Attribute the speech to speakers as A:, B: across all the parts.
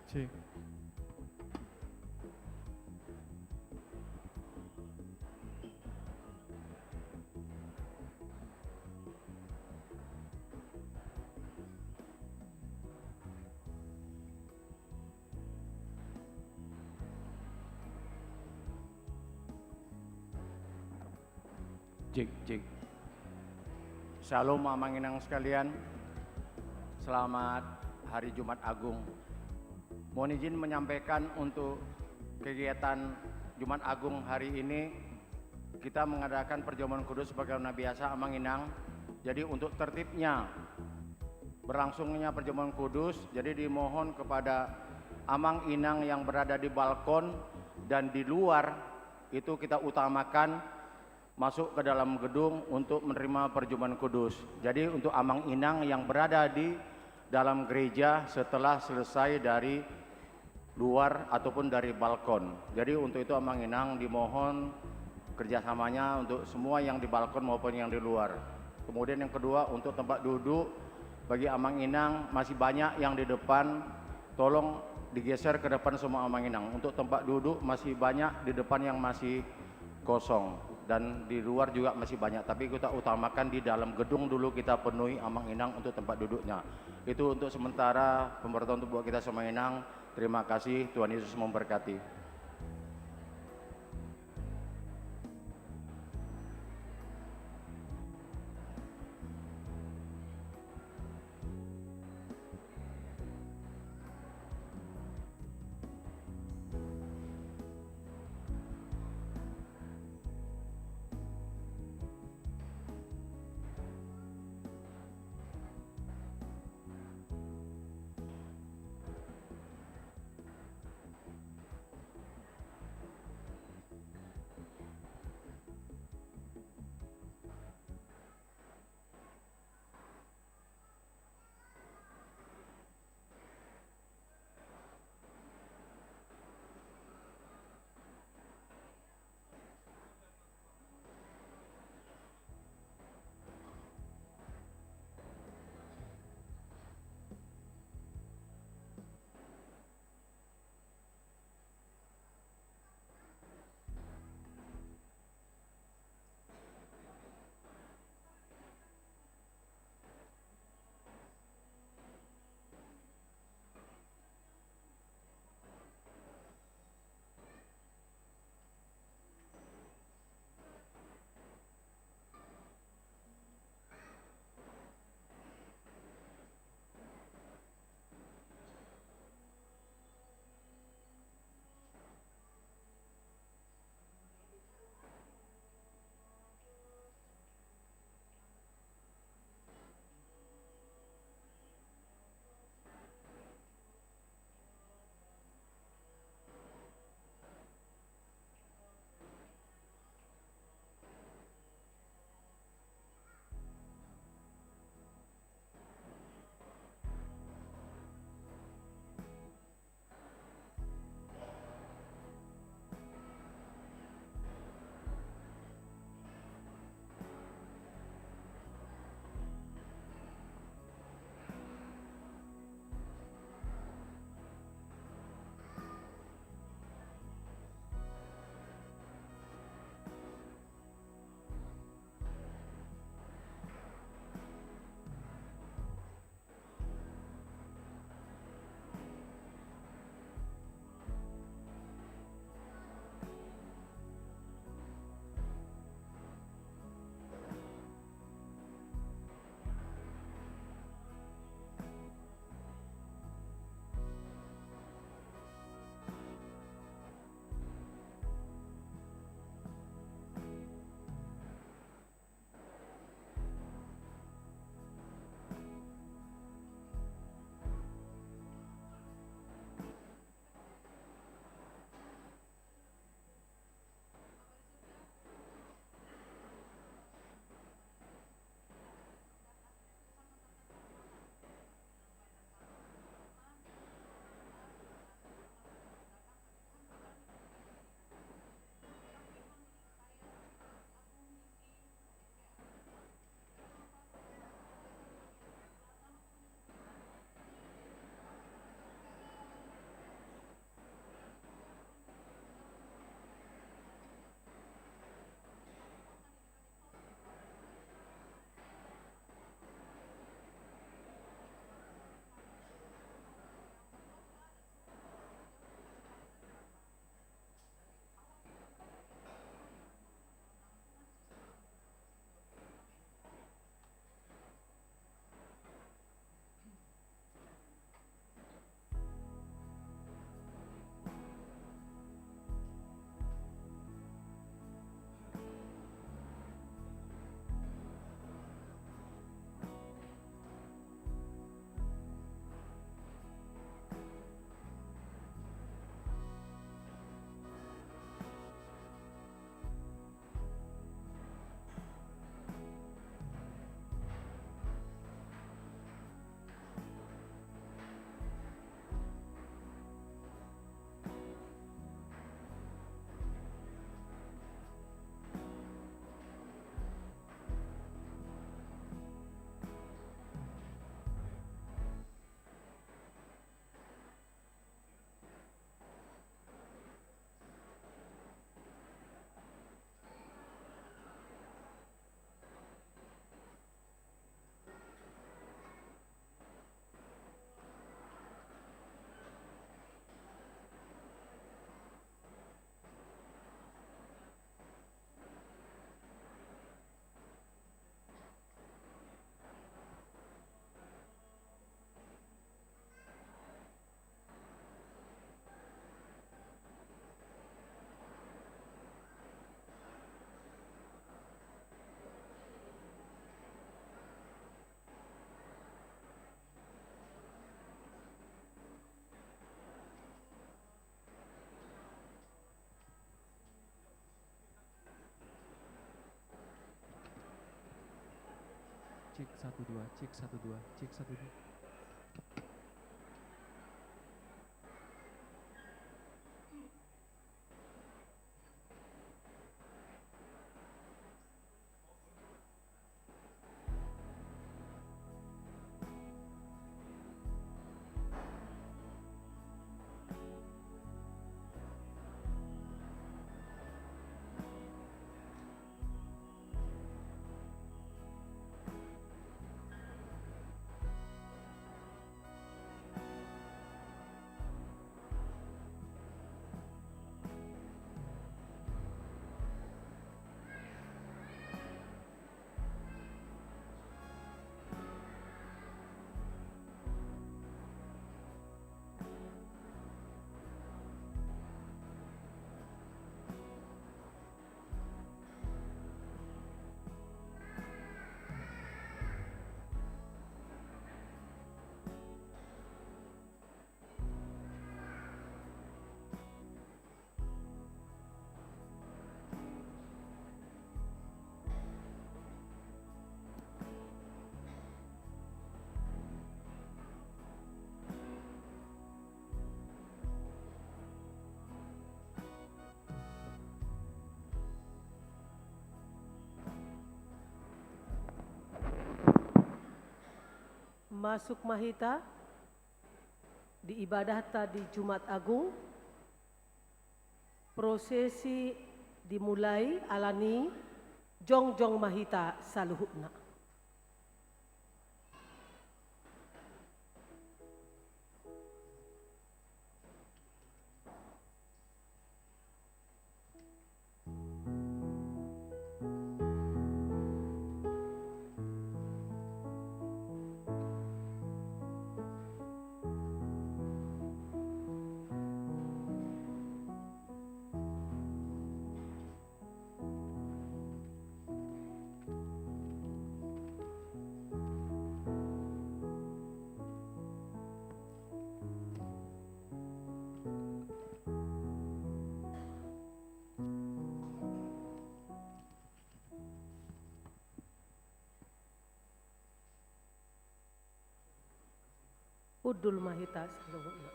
A: Cek.
B: Cik, cik. Shalom Mamang Inang sekalian. Selamat Hari Jumat Agung. Mohon izin menyampaikan untuk kegiatan Jumat Agung hari ini kita mengadakan perjamuan kudus sebagaimana biasa Amang Inang. Jadi untuk tertibnya berlangsungnya perjamuan kudus, jadi dimohon kepada Amang Inang yang berada di balkon dan di luar itu kita utamakan masuk ke dalam gedung untuk menerima perjamuan kudus. Jadi untuk Amang Inang yang berada di dalam gereja setelah selesai dari luar ataupun dari balkon. Jadi untuk itu Amang Inang dimohon kerjasamanya untuk semua yang di balkon maupun yang di luar. Kemudian yang kedua untuk tempat duduk bagi Amang Inang masih banyak yang di depan, tolong digeser ke depan semua Amang Inang. Untuk tempat duduk masih banyak di depan yang masih kosong dan di luar juga masih banyak, tapi kita utamakan di dalam gedung dulu kita penuhi Amang Inang untuk tempat duduknya. Itu untuk sementara pemberitahuan untuk buat kita semua Inang. Terima kasih, Tuhan Yesus memberkati.
A: cek 1 2, cek 1 2, cek 1 2.
C: Masuk Mahita di ibadah tadi Jumat Agung, prosesi dimulai alani Jongjong Mahita saluhupna. Udul Mahita saluhupna.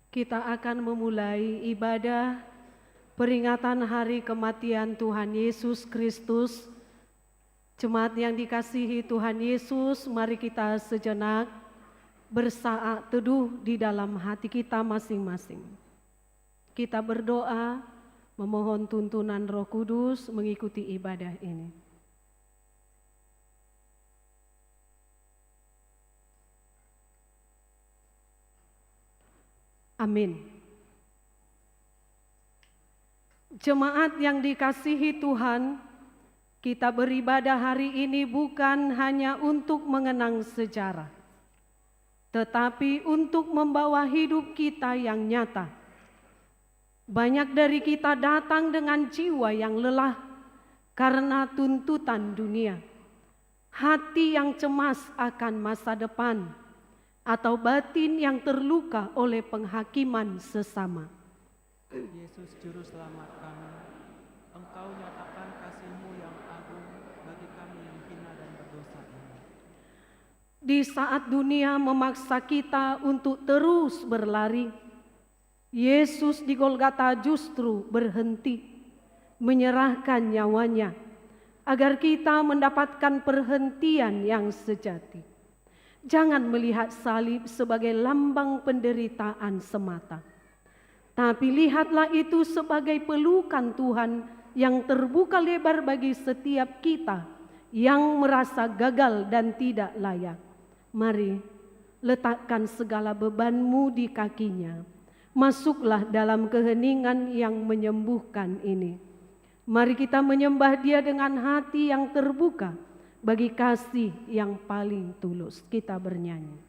C: Kita akan memulai ibadah peringatan hari kematian Tuhan Yesus Kristus. Jemaat yang dikasihi Tuhan Yesus, mari kita sejenak bersaat teduh di dalam hati kita masing-masing. Kita berdoa, memohon tuntunan Roh Kudus mengikuti ibadah ini. Amin. Jemaat yang dikasihi Tuhan, kita beribadah hari ini bukan hanya untuk mengenang sejarah, tetapi untuk membawa hidup kita yang nyata. Banyak dari kita datang dengan jiwa yang lelah karena tuntutan dunia, hati yang cemas akan masa depan, atau batin yang terluka oleh penghakiman sesama.
A: Yesus Juru Selamat kami, Engkau nyatakan kasih-Mu yang agung bagi kami yang hina dan berdosa ini.
C: Di saat dunia memaksa kita untuk terus berlari, Yesus di Golgota justru berhenti, menyerahkan nyawanya, agar kita mendapatkan perhentian yang sejati. Jangan melihat salib sebagai lambang penderitaan semata, tapi lihatlah itu sebagai pelukan Tuhan yang terbuka lebar bagi setiap kita yang merasa gagal dan tidak layak. Mari letakkan segala bebanmu di kakinya. Masuklah dalam keheningan yang menyembuhkan ini. Mari kita menyembah Dia dengan hati yang terbuka bagi kasih yang paling tulus. Kita bernyanyi.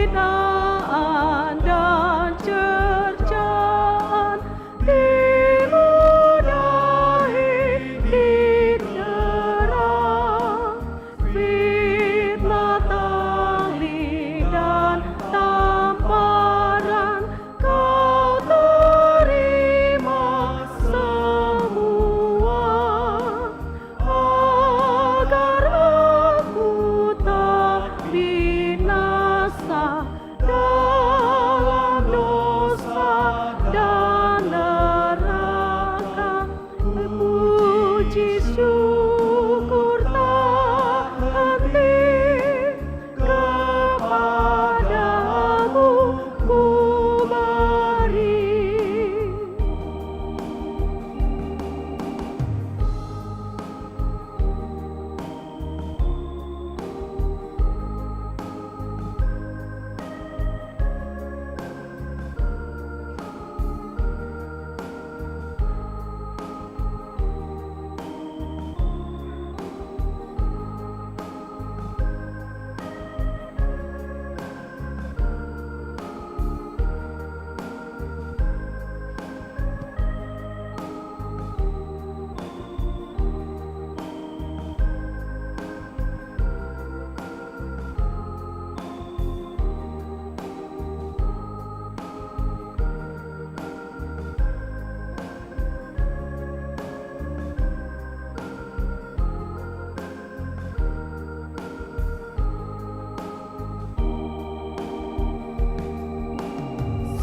C: penderitaan dan cercaan diludahi di terang, fitnah tali dan tamparan kau terima semua, agar aku tak binasa dalam dosa dan neraka. Puji syukur tak henti kepadamu ku beri.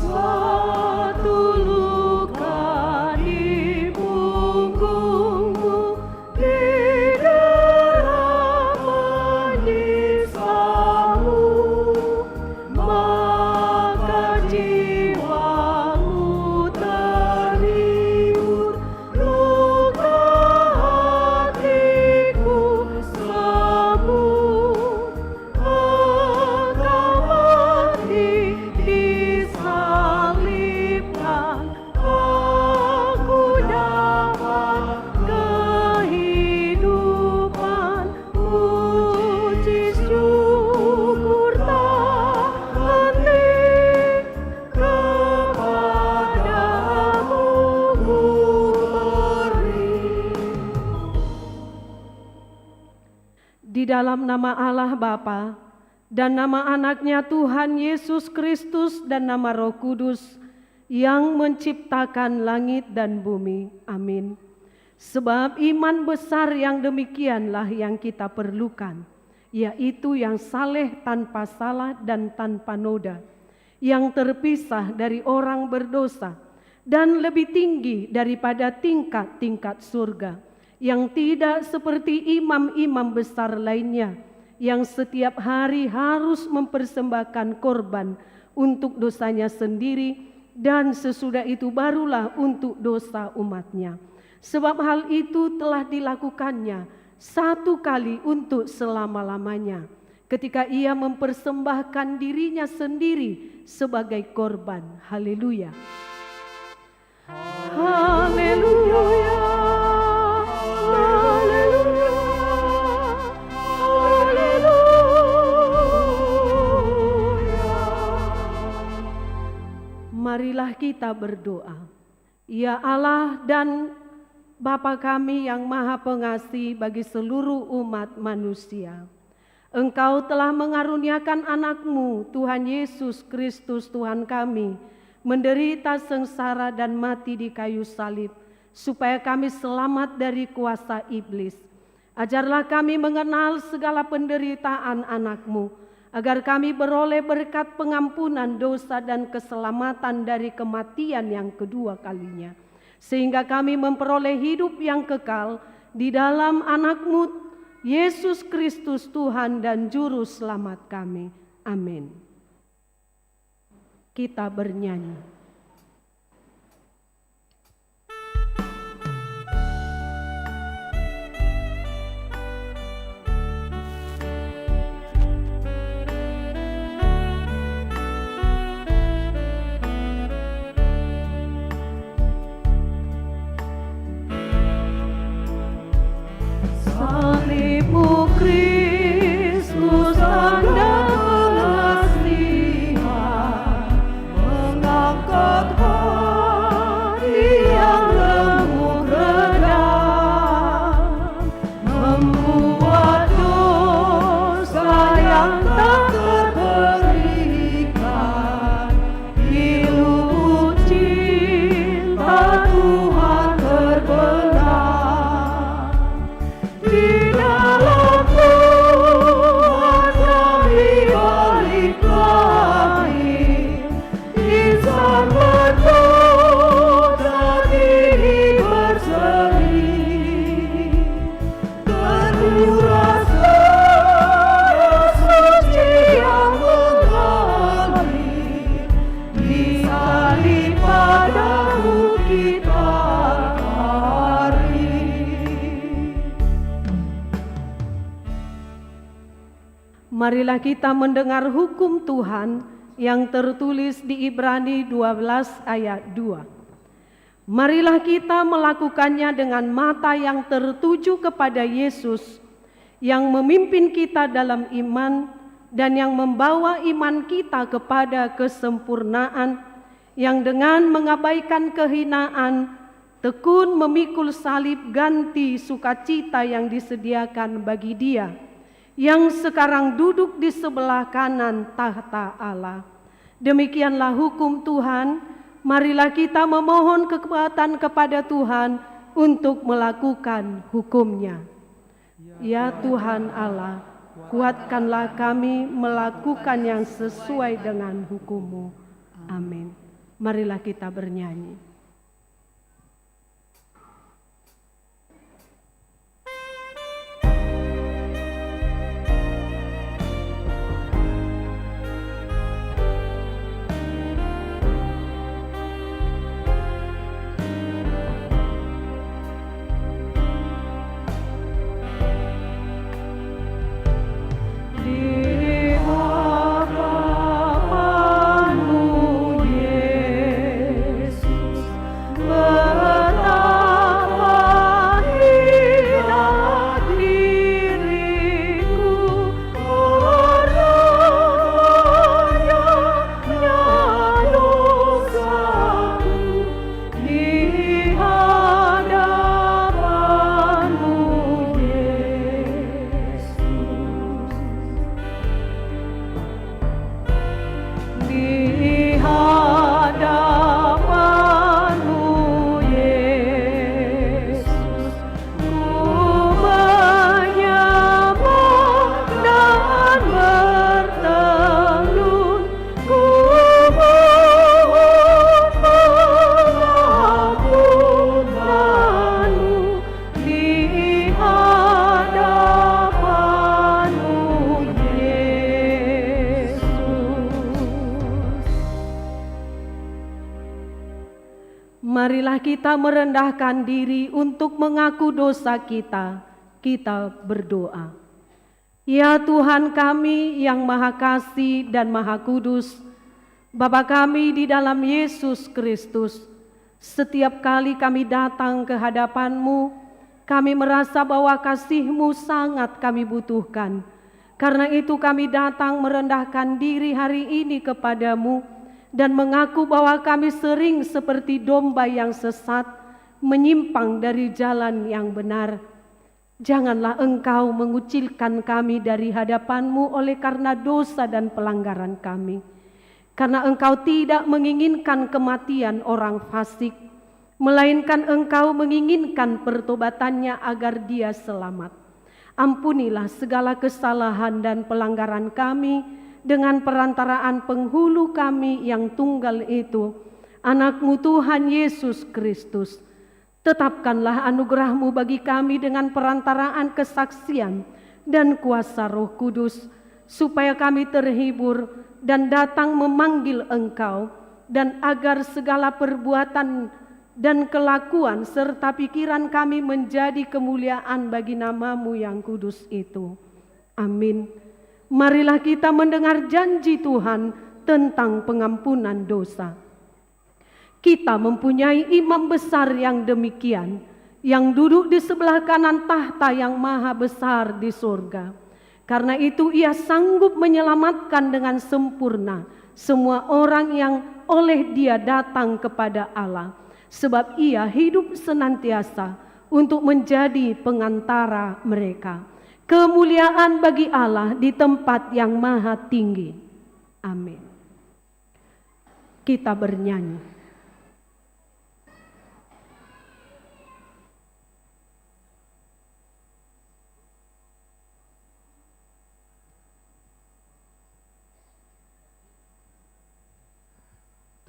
C: Suatu luka di punggungmu, didera menyisamu, maka jiwamu terhibur, luka hatiku sembuh. Engkau mati disalibkan, aku dapat kehidupan. Puji syukur tak henti kepadamu ku beri. Di dalam nama Allah Bapa dan nama anaknya Tuhan Yesus Kristus dan nama Roh Kudus yang menciptakan langit dan bumi. Amin. Sebab iman besar yang demikianlah yang kita perlukan, yaitu yang saleh tanpa salah dan tanpa noda, yang terpisah dari orang berdosa dan lebih tinggi daripada tingkat-tingkat surga, yang tidak seperti imam-imam besar lainnya, yang setiap hari harus mempersembahkan korban untuk dosanya sendiri, dan sesudah itu barulah untuk dosa umatnya. Sebab hal itu telah dilakukannya satu kali untuk selama-lamanya, ketika ia mempersembahkan dirinya sendiri sebagai korban. Haleluya. Haleluya. Marilah kita berdoa. Ya Allah dan Bapa kami yang Maha Pengasih bagi seluruh umat manusia, Engkau telah mengaruniakan anak-Mu Tuhan Yesus Kristus Tuhan kami menderita sengsara dan mati di kayu salib, supaya kami selamat dari kuasa iblis. Ajarlah kami mengenal segala penderitaan anak-Mu, agar kami beroleh berkat pengampunan dosa dan keselamatan dari kematian yang kedua kalinya, sehingga kami memperoleh hidup yang kekal di dalam anak-Mu Yesus Kristus Tuhan dan Juru Selamat kami. Amin. Kita bernyanyi. Salib-Mu Kristus tanda pengasih, Marilah kita mendengar hukum Tuhan yang tertulis di Ibrani 12 ayat 2. Marilah kita melakukannya dengan mata yang tertuju kepada Yesus, yang memimpin kita dalam iman dan yang membawa iman kita kepada kesempurnaan, yang dengan mengabaikan kehinaan, tekun memikul salib ganti sukacita yang disediakan bagi Dia, yang sekarang duduk di sebelah kanan tahta Allah. Demikianlah hukum Tuhan. Marilah kita memohon kekuatan kepada Tuhan untuk melakukan hukum-Nya. Ya Tuhan Allah, kuatkanlah kami melakukan yang sesuai dengan hukum-Mu. Amin. Marilah kita bernyanyi. Marilah kita merendahkan diri untuk mengaku dosa kita. Kita berdoa. Ya Tuhan kami yang Maha Kasih dan Maha Kudus, Bapa kami di dalam Yesus Kristus, setiap kali kami datang ke hadapan-Mu, kami merasa bahwa kasih-Mu sangat kami butuhkan. Karena itu kami datang merendahkan diri hari ini kepada-Mu dan mengaku bahwa kami sering seperti domba yang sesat, menyimpang dari jalan yang benar. Janganlah Engkau mengucilkan kami dari hadapan-Mu oleh karena dosa dan pelanggaran kami. Karena Engkau tidak menginginkan kematian orang fasik, melainkan Engkau menginginkan pertobatannya agar dia selamat. Ampunilah segala kesalahan dan pelanggaran kami dengan perantaraan penghulu kami yang tunggal itu, Anak-Mu Tuhan Yesus Kristus. Tetapkanlah anugerah-Mu bagi kami dengan perantaraan kesaksian dan kuasa Roh Kudus, supaya kami terhibur dan datang memanggil Engkau, dan agar segala perbuatan dan kelakuan serta pikiran kami menjadi kemuliaan bagi nama-Mu yang kudus itu. Amin. Marilah kita mendengar janji Tuhan tentang pengampunan dosa. Kita mempunyai imam besar yang demikian, yang duduk di sebelah kanan tahta yang maha besar di surga. Karena itu ia sanggup menyelamatkan dengan sempurna semua orang yang oleh Dia datang kepada Allah. Sebab ia hidup senantiasa untuk menjadi pengantara mereka. Kemuliaan bagi Allah di tempat yang maha tinggi. Amin. Kita bernyanyi.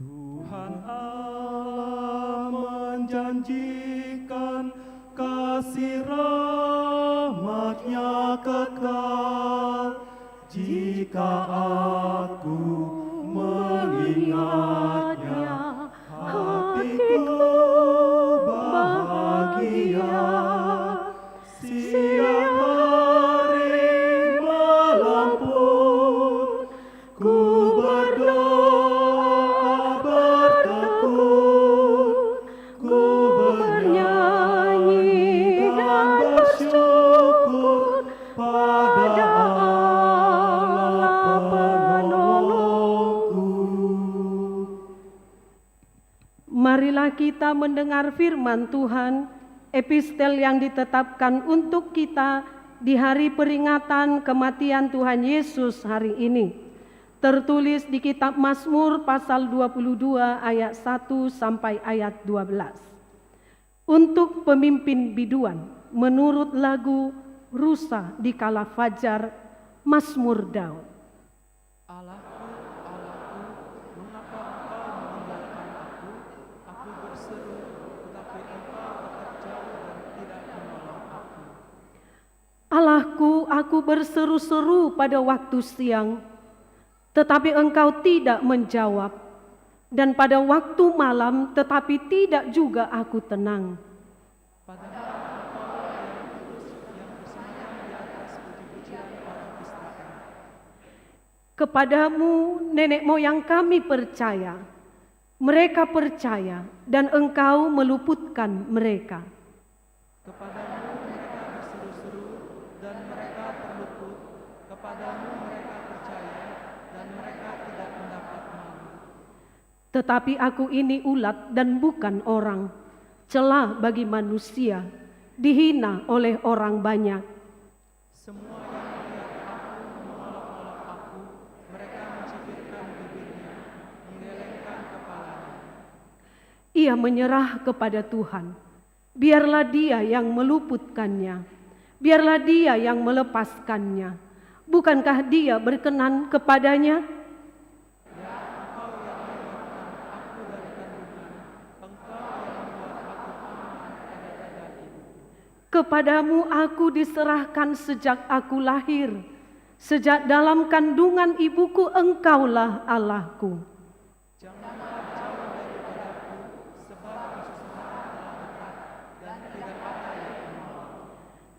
D: Tuhan Allah menjanjikan kasih rahmat-Nya kekal jika aku mengingatnya, hatiku bahagia. Siang hari malam pun ku berdoa bertekun, ku bernyanyi dan bersyukur pada Allah penolongku.
C: Marilah kita mendengar firman Tuhan, epistel yang ditetapkan untuk kita di hari peringatan kematian Tuhan Yesus hari ini. Tertulis di kitab Mazmur pasal 22 ayat 1 sampai ayat 12. Untuk pemimpin biduan menurut lagu Rusa di Kala Fajar, Mazmur Daud.
A: Allahku, Allahku, mengapa engkau meninggalkan aku? Aku berseru, tetapi engkau tetap jauh dan tidak menolong aku.
C: Allahku, aku berseru-seru pada waktu siang, tetapi engkau tidak menjawab. Dan pada waktu malam, tetapi tidak juga aku tenang.
A: Padahal engkau yang kudus, yang bersemayam di atas puji-pujian orang Israel.
C: Kepadamu nenek moyang kami percaya, mereka percaya dan engkau meluputkan mereka.
A: Kepadamu mereka berseru-seru dan mereka terluput. Kepadamu mereka percaya dan mereka tidak mendapat malu.
C: Tetapi aku ini ulat dan bukan orang, celah bagi manusia, dihina oleh orang banyak.
A: Semua yang melihat aku mengolok-olok aku, mereka mencibirkan bibirnya, menggelengkan kepalanya.
C: Ia menyerah kepada Tuhan. Biarlah Dia yang meluputkannya, biarlah Dia yang melepaskannya. Bukankah Dia berkenan kepadanya?
A: Ya, engkau yang melewatkan aku dari kandungan, engkau yang membuat aku aman pada dada ibu.
C: Kepadamu aku diserahkan sejak aku lahir, sejak dalam kandungan ibuku engkaulah Allahku.
A: Janganlah jauh daripadaku, sebab kesusahan telah dekat dan tidak ada yang menolong.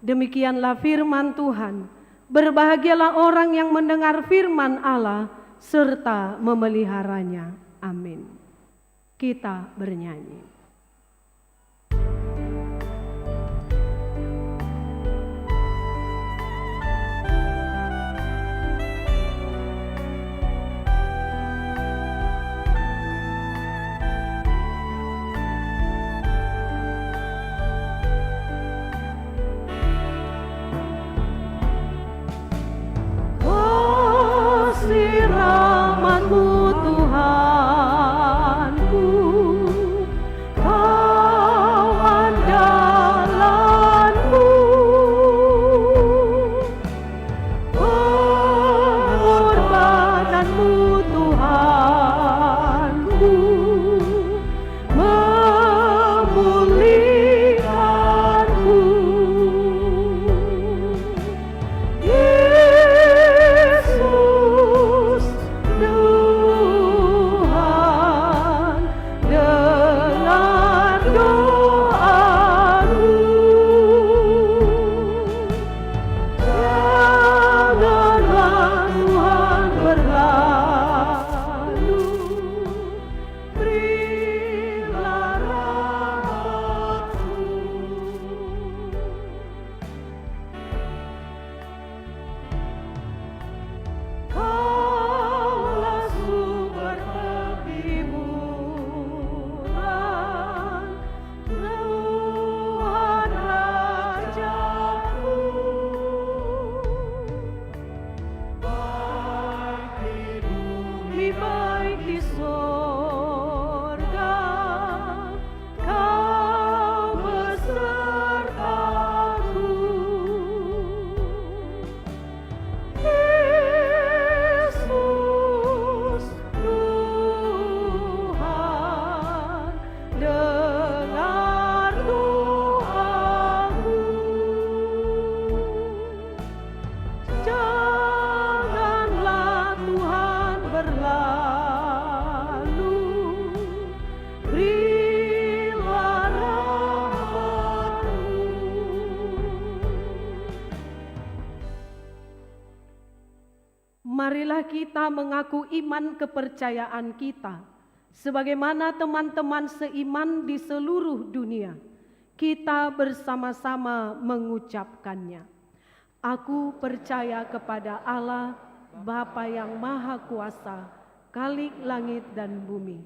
C: Demikianlah firman Tuhan. Berbahagialah orang yang mendengar firman Allah serta memeliharanya. Amin. Kita bernyanyi. Kasih rahmat-Mu Tuhanku, Kau andalanku, pengorbananmu Tuhanku, memulihkanku. Yesus, Tuhanku. marilah kita mengaku iman kepercayaan kita. Sebagaimana teman-teman seiman di seluruh dunia, kita bersama-sama mengucapkannya. Aku percaya kepada Allah, Bapa yang Maha Kuasa, Khalik langit dan bumi.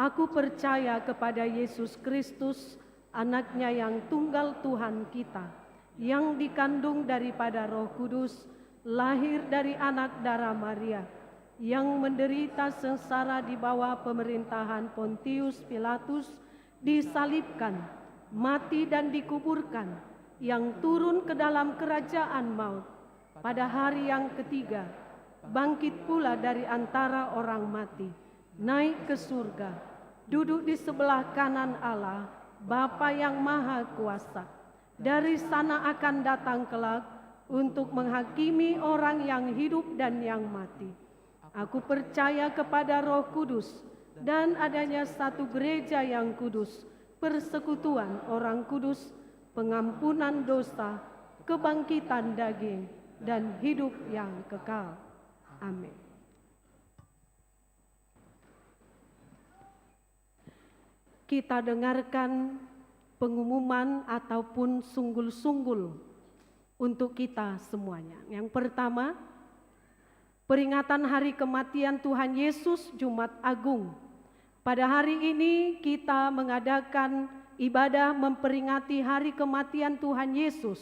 C: Aku percaya kepada Yesus Kristus, Anaknya yang tunggal Tuhan kita, yang dikandung daripada Roh Kudus, lahir dari anak darah Maria, yang menderita sengsara di bawah pemerintahan Pontius Pilatus, disalibkan, mati dan dikuburkan, yang turun ke dalam kerajaan maut, pada hari yang ketiga, bangkit pula dari antara orang mati, naik ke surga, duduk di sebelah kanan Allah, Bapa yang Maha Kuasa. Dari sana akan datang kelak untuk menghakimi orang yang hidup dan yang mati. Aku percaya kepada Roh Kudus dan adanya satu gereja yang kudus, persekutuan orang kudus, pengampunan dosa, kebangkitan daging, dan hidup yang kekal. Amin. Kita dengarkan pengumuman ataupun sunggul-sunggul untuk kita semuanya. Yang pertama, peringatan hari kematian Tuhan Yesus Jumat Agung. Pada hari ini kita mengadakan ibadah memperingati hari kematian Tuhan Yesus,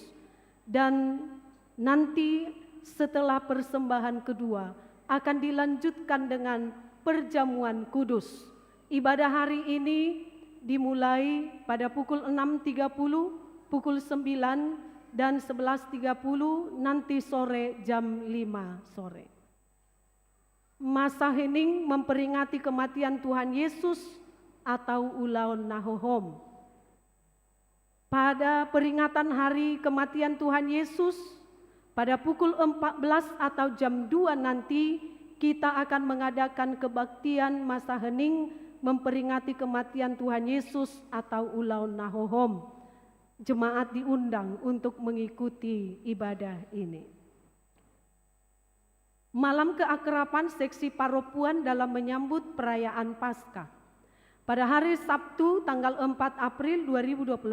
C: dan nanti setelah persembahan kedua akan dilanjutkan dengan perjamuan kudus. Ibadah hari ini dimulai pada pukul 6.30, pukul 9, dan 11.30, nanti sore jam 5 sore. Masa hening memperingati kematian Tuhan Yesus atau Ulaun Nahohom. Pada peringatan hari kematian Tuhan Yesus, pada pukul 14 atau jam 2 nanti, kita akan mengadakan kebaktian masa hening memperingati kematian Tuhan Yesus atau Ulaun Nahohom. Jemaat diundang untuk mengikuti ibadah ini. Malam keakraban seksi Paropuan dalam menyambut perayaan Paskah. Pada hari Sabtu tanggal 4 April 2026,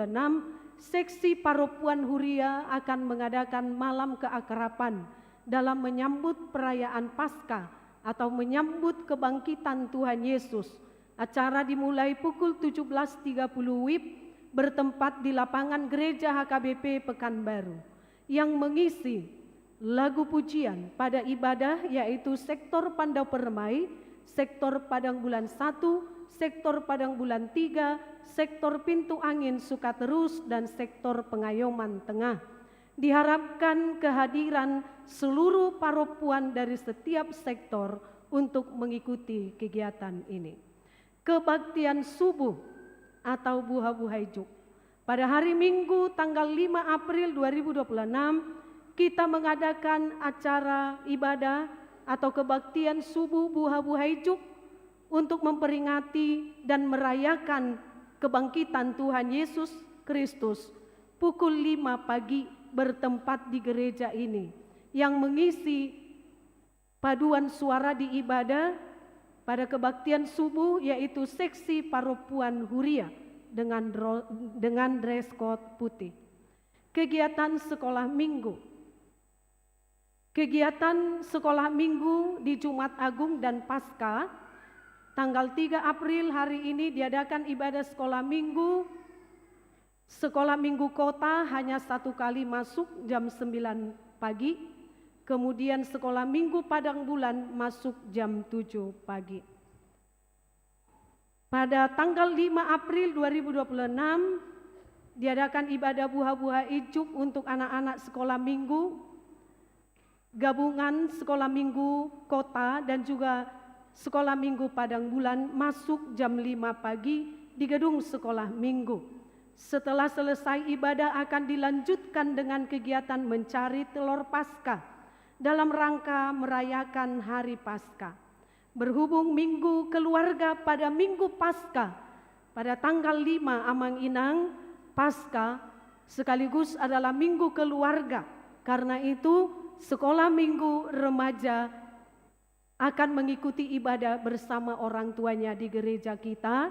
C: seksi Paropuan Huria akan mengadakan malam keakraban dalam menyambut perayaan Paskah atau menyambut kebangkitan Tuhan Yesus. Acara dimulai pukul 17.30 WIB bertempat di lapangan Gereja HKBP Pekanbaru. Yang mengisi lagu pujian pada ibadah yaitu sektor Pandau Permai, sektor Padang Bulan 1, sektor Padang Bulan 3, sektor Pintu Angin Sukaterus, dan sektor Pengayoman Tengah. Diharapkan kehadiran seluruh paropuan dari setiap sektor untuk mengikuti kegiatan ini. Kebaktian subuh atau Buha Buhaijuk. Pada hari Minggu tanggal 5 April 2026, kita mengadakan acara ibadah atau kebaktian subuh Buha Buhaijuk untuk memperingati dan merayakan kebangkitan Tuhan Yesus Kristus pukul 5 pagi bertempat di gereja ini. Yang mengisi paduan suara di ibadah pada kebaktian subuh yaitu seksi Paropuan Huria dengan dress code putih. Kegiatan sekolah minggu. Kegiatan sekolah minggu di Jumat Agung dan Paskah tanggal 3 April hari ini diadakan ibadah sekolah minggu. Sekolah minggu kota hanya 1 kali masuk jam 9 pagi. Kemudian sekolah minggu Padang Bulan masuk jam 7 pagi. Pada tanggal 5 April 2026 diadakan ibadah Buha Ijuk untuk anak-anak sekolah minggu, gabungan sekolah minggu kota dan juga sekolah minggu Padang Bulan masuk jam 5 pagi di gedung sekolah minggu. Setelah selesai ibadah akan dilanjutkan dengan kegiatan mencari telur Paskah dalam rangka merayakan hari Paskah. Berhubung minggu keluarga pada minggu Paskah pada tanggal 5 Amang Inang, Paskah sekaligus adalah minggu keluarga. Karena itu sekolah minggu remaja akan mengikuti ibadah bersama orang tuanya di gereja kita.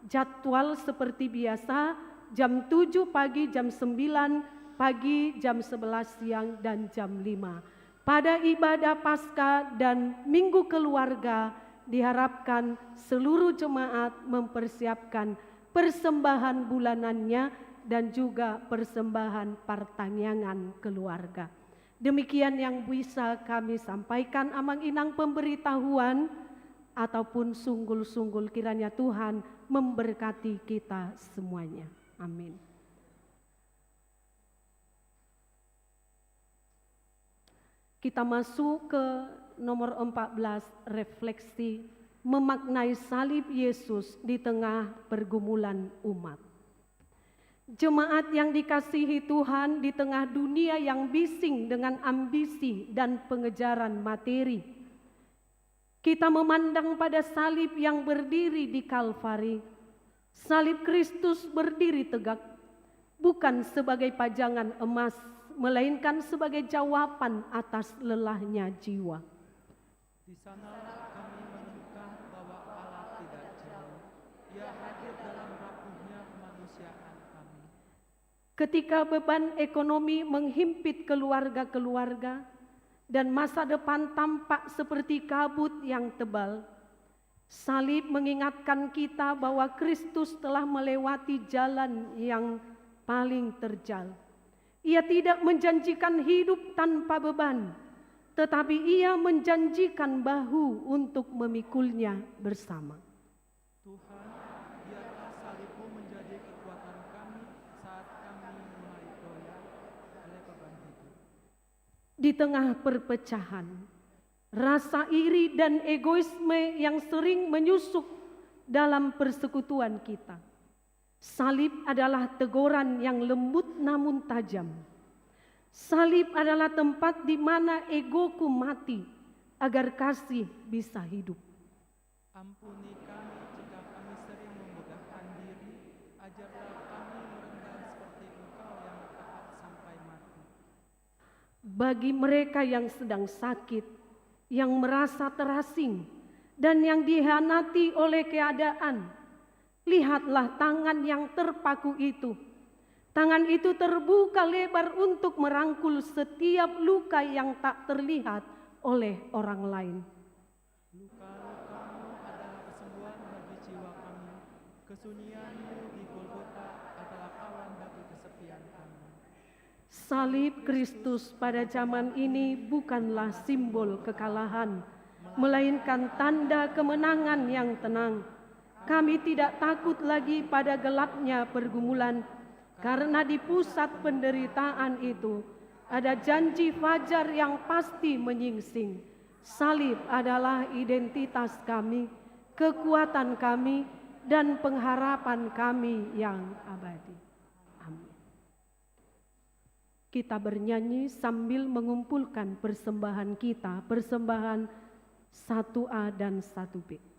C: Jadwal seperti biasa, jam 7 pagi, jam 9 pagi, jam 11 siang, dan jam 5. Pada ibadah Paskah dan Minggu Keluarga, diharapkan seluruh jemaat mempersiapkan persembahan bulanannya dan juga persembahan pertanggungan keluarga. Demikian yang bisa kami sampaikan, Amang Inang, pemberitahuan ataupun sunggul-sunggul, kiranya Tuhan memberkati kita semuanya. Amin. Kita masuk ke nomor 14, refleksi memaknai salib Yesus di tengah pergumulan umat. Jemaat yang dikasihi Tuhan, di tengah dunia yang bising dengan ambisi dan pengejaran materi, kita memandang pada salib yang berdiri di Kalvari. Salib Kristus berdiri tegak, bukan sebagai pajangan emas, melainkan sebagai jawaban atas lelahnya jiwa.
A: Di sana kami menemukan bahwa Allah tidak jauh. Ia hadir dalam rapuhnya kemanusiaan kami.
C: Ketika beban ekonomi menghimpit keluarga-keluarga dan masa depan tampak seperti kabut yang tebal, salib mengingatkan kita bahwa Kristus telah melewati jalan yang paling terjal. Ia tidak menjanjikan hidup tanpa beban, tetapi ia menjanjikan bahu untuk memikulnya bersama.
A: Tuhan, biarlah salibmu menjadi kekuatan kami saat kami mulai goyah oleh beban hidup.
C: Di tengah perpecahan, rasa iri dan egoisme yang sering menyusup dalam persekutuan kita, salib adalah teguran yang lembut namun tajam. Salib adalah tempat di mana egoku mati agar kasih bisa hidup.
A: Ampuni kami jika kami sering memegahkan diri. Ajarlah kami merendah seperti Engkau yang taat sampai mati.
C: Bagi mereka yang sedang sakit, yang merasa terasing, dan yang dihianati oleh keadaan, lihatlah tangan yang terpaku itu. Tangan itu terbuka lebar untuk merangkul setiap luka yang tak terlihat oleh orang lain.
A: Luka-lukamu adalah kesembuhan bagi jiwa kami. Kesunyianmu di Golgota adalah awan bagi kesepian kami.
C: Salib Kristus pada zaman ini bukanlah simbol kekalahan, melainkan tanda kemenangan yang tenang. Kami tidak takut lagi pada gelapnya pergumulan, karena di pusat penderitaan itu ada janji fajar yang pasti menyingsing. Salib adalah identitas kami, kekuatan kami, dan pengharapan kami yang abadi. Amin. Kita bernyanyi sambil mengumpulkan persembahan kita, persembahan 1A dan 1B.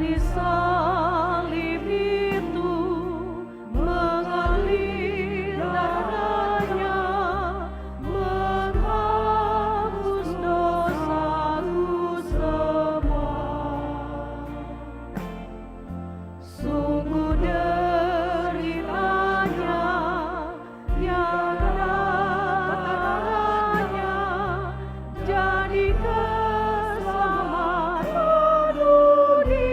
C: dari salib itu mengalir darahnya, menghapus dosaku semua. Sungguh deritanya yang rata-ratanya jadi keselamatan dunia.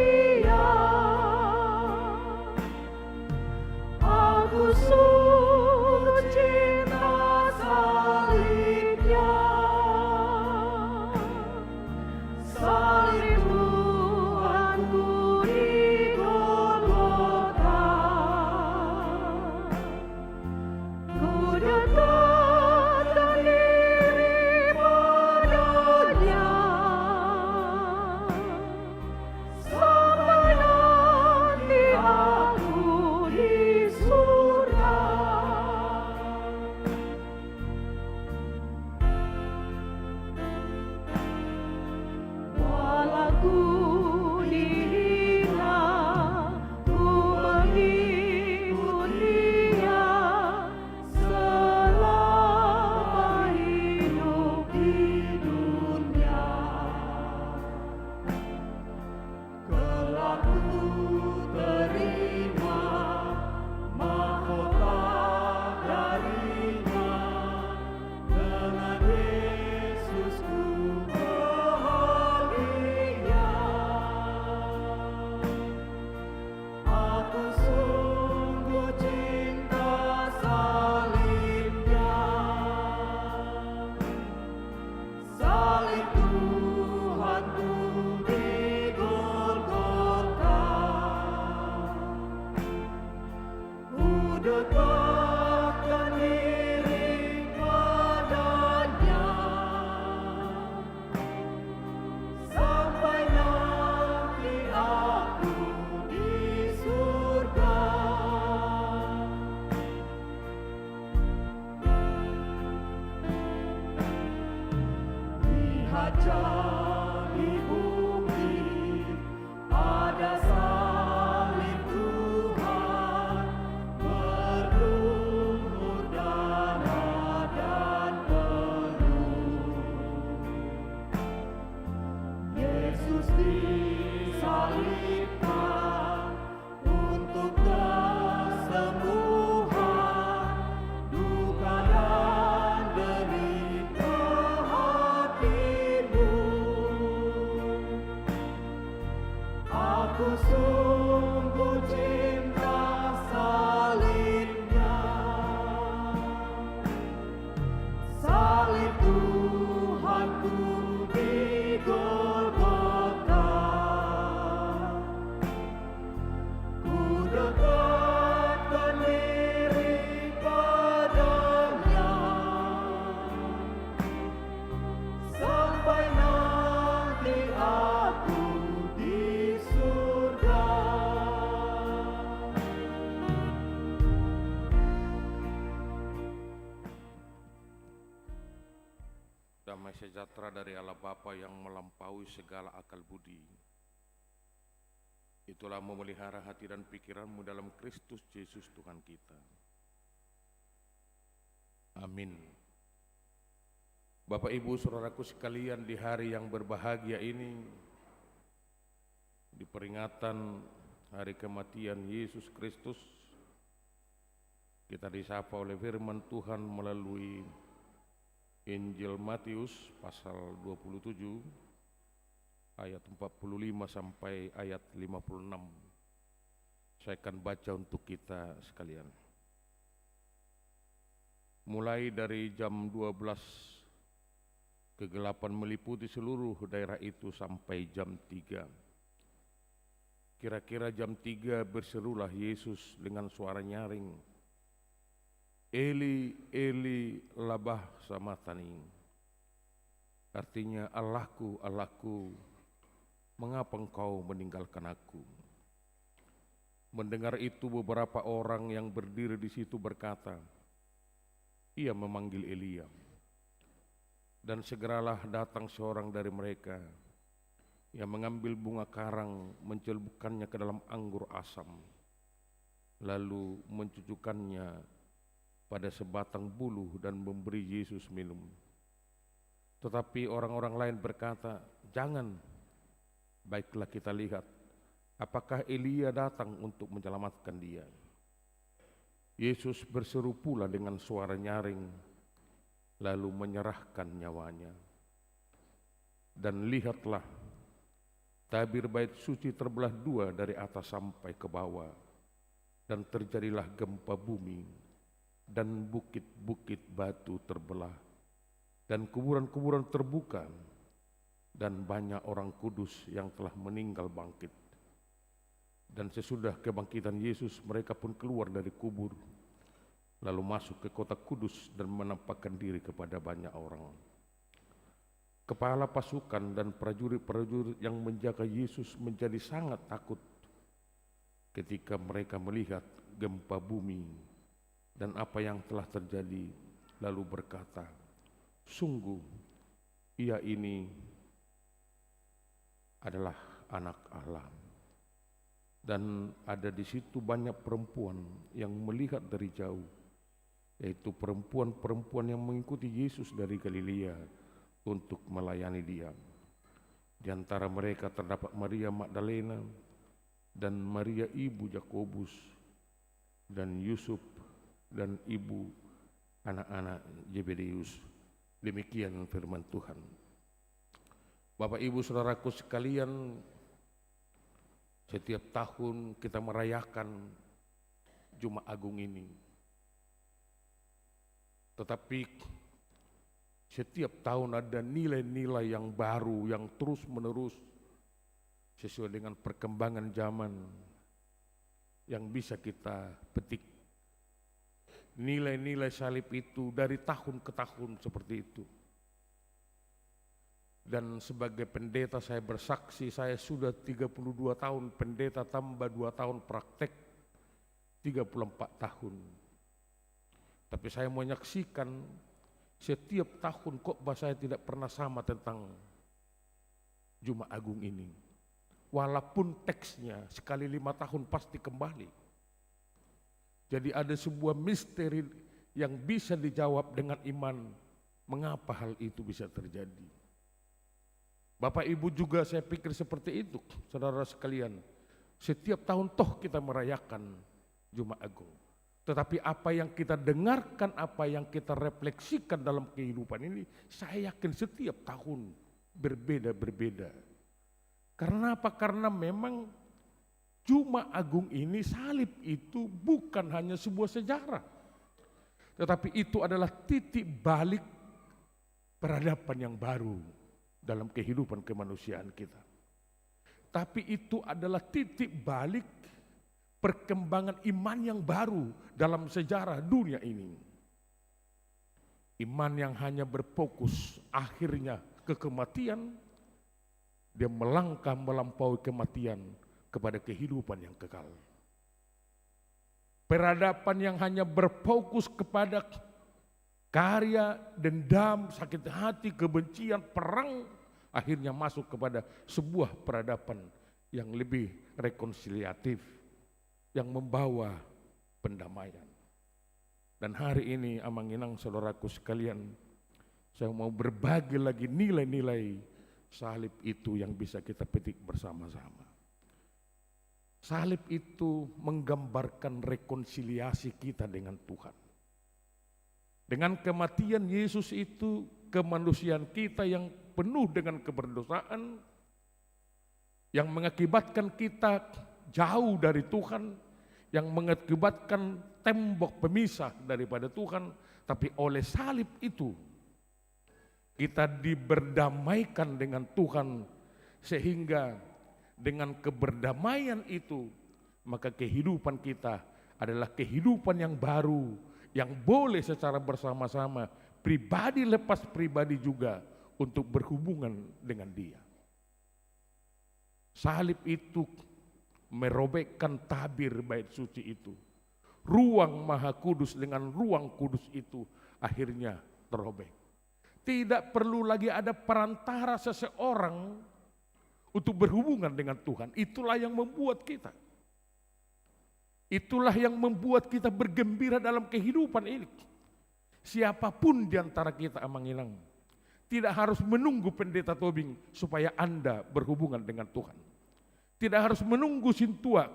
C: Aku sungguh cinta salibnya, salib Tuhanku di Golgota. Ku dekatkan diri padanya sampai nanti aku di surga. Walau ku dihina, ku mengikut Dia selama hidup di dunia.
D: Kelak ku terima mahkota darinya, dengan Yesusku bahagia. Aku sungguh cinta salibnya, salib Tuhanku di Golgota. Ku dekatkan diri padanya sampai nanti aku di surga. Lihat di bumi ada salib Tuhan, berlumur darah dan peluh. Yesus disalibkan untuk kesembuhan duka dan derita hatimu. Aku sungguh cinta salibnya, salib Tuhanku di Golgota. Ku dekatkan diri padanya sampai nanti aku di surga.
E: Damai sejahtera dari Allah Bapa yang melampaui segala akal budi, itulah memelihara hati dan pikiranmu dalam Kristus Yesus Tuhan kita. Amin. Bapak Ibu Saudaraku sekalian, di hari yang berbahagia ini, di peringatan hari kematian Yesus Kristus, kita disapa oleh firman Tuhan melalui Injil Matius pasal 27 ayat 45 sampai ayat 56. Saya akan baca untuk kita sekalian. Mulai dari jam 12, kegelapan meliputi seluruh daerah itu sampai jam 3. Kira-kira jam 3 berserulah Yesus dengan suara nyaring, Eli, Eli, labah samatani. Artinya, Allahku, Allahku, mengapa engkau meninggalkan aku? Mendengar itu beberapa orang yang berdiri di situ berkata, ia memanggil Elia. Dan segeralah datang seorang dari mereka yang mengambil bunga karang, mencelupkannya ke dalam anggur asam, lalu mencucukkannya pada sebatang buluh dan memberi Yesus minum. Tetapi orang-orang lain berkata, "Jangan, baiklah kita lihat, apakah Elia datang untuk menyelamatkan dia." Yesus berseru pula dengan suara nyaring, lalu menyerahkan nyawanya. Dan lihatlah, tabir bait suci terbelah dua dari atas sampai ke bawah, dan terjadilah gempa bumi, dan bukit-bukit batu terbelah, dan kuburan-kuburan terbuka, dan banyak orang kudus yang telah meninggal bangkit. Dan sesudah kebangkitan Yesus, mereka pun keluar dari kubur, lalu masuk ke kota kudus dan menampakkan diri kepada banyak orang. Kepala pasukan dan prajurit-prajurit yang menjaga Yesus menjadi sangat takut ketika mereka melihat gempa bumi dan apa yang telah terjadi, lalu berkata, "Sungguh, ia ini adalah anak Allah." Dan ada di situ banyak perempuan yang melihat dari jauh, yaitu perempuan-perempuan yang mengikuti Yesus dari Galilea untuk melayani dia. Di antara mereka terdapat Maria Magdalena dan Maria ibu Yakobus dan Yusuf dan ibu anak-anak Zebedeus. Demikian firman Tuhan. Bapak Ibu Saudaraku sekalian, setiap tahun kita merayakan Jumat Agung ini. Tetapi setiap tahun ada nilai-nilai yang baru, yang terus-menerus sesuai dengan perkembangan zaman yang bisa kita petik. Nilai-nilai salib itu dari tahun ke tahun seperti itu. Dan sebagai pendeta saya bersaksi, saya sudah 32 tahun pendeta tambah 2 tahun praktek, 34 tahun. Tapi saya menyaksikan setiap tahun khotbah saya tidak pernah sama tentang Jumat Agung ini. Walaupun teksnya sekali 5 tahun pasti kembali. Jadi ada sebuah misteri yang bisa dijawab dengan iman. Mengapa hal itu bisa terjadi? Bapak Ibu juga saya pikir seperti itu, saudara sekalian. Setiap tahun toh kita merayakan Jumat Agung. Tetapi apa yang kita dengarkan, apa yang kita refleksikan dalam kehidupan ini, saya yakin setiap tahun berbeda-berbeda. Karena apa? Karena memang Jumat Agung ini, salib itu bukan hanya sebuah sejarah. Tetapi itu adalah titik balik peradaban yang baru dalam kehidupan kemanusiaan kita. Tapi itu adalah titik balik perkembangan iman yang baru dalam sejarah dunia ini. Iman yang hanya berfokus akhirnya ke kematian, dia melangkah melampaui kematian kepada kehidupan yang kekal. Peradaban yang hanya berfokus kepada karya, dendam, sakit hati, kebencian, perang, akhirnya masuk kepada sebuah peradaban yang lebih rekonsiliatif, yang membawa pendamaian. Dan hari ini Amanginang saudaraku sekalian, saya mau berbagi lagi nilai-nilai salib itu yang bisa kita petik bersama-sama. Salib itu menggambarkan rekonsiliasi kita dengan Tuhan. Dengan kematian Yesus itu, kemanusiaan kita yang penuh dengan keberdosaan, yang mengakibatkan kita jauh dari Tuhan, yang mengakibatkan tembok pemisah daripada Tuhan, tapi oleh salib itu kita diberdamaikan dengan Tuhan, sehingga dengan keberdamaian itu maka kehidupan kita adalah kehidupan yang baru, yang boleh secara bersama-sama, pribadi lepas pribadi juga, untuk berhubungan dengan Dia. Salib itu merobekkan tabir bait suci itu. Ruang Maha Kudus dengan ruang kudus itu akhirnya terobek. Tidak perlu lagi ada perantara seseorang untuk berhubungan dengan Tuhan. Itulah yang membuat kita. Itulah yang membuat kita bergembira dalam kehidupan ini. Siapapun di antara kita Amanginang tidak harus menunggu pendeta Tobing supaya Anda berhubungan dengan Tuhan. Tidak harus menunggu Sintua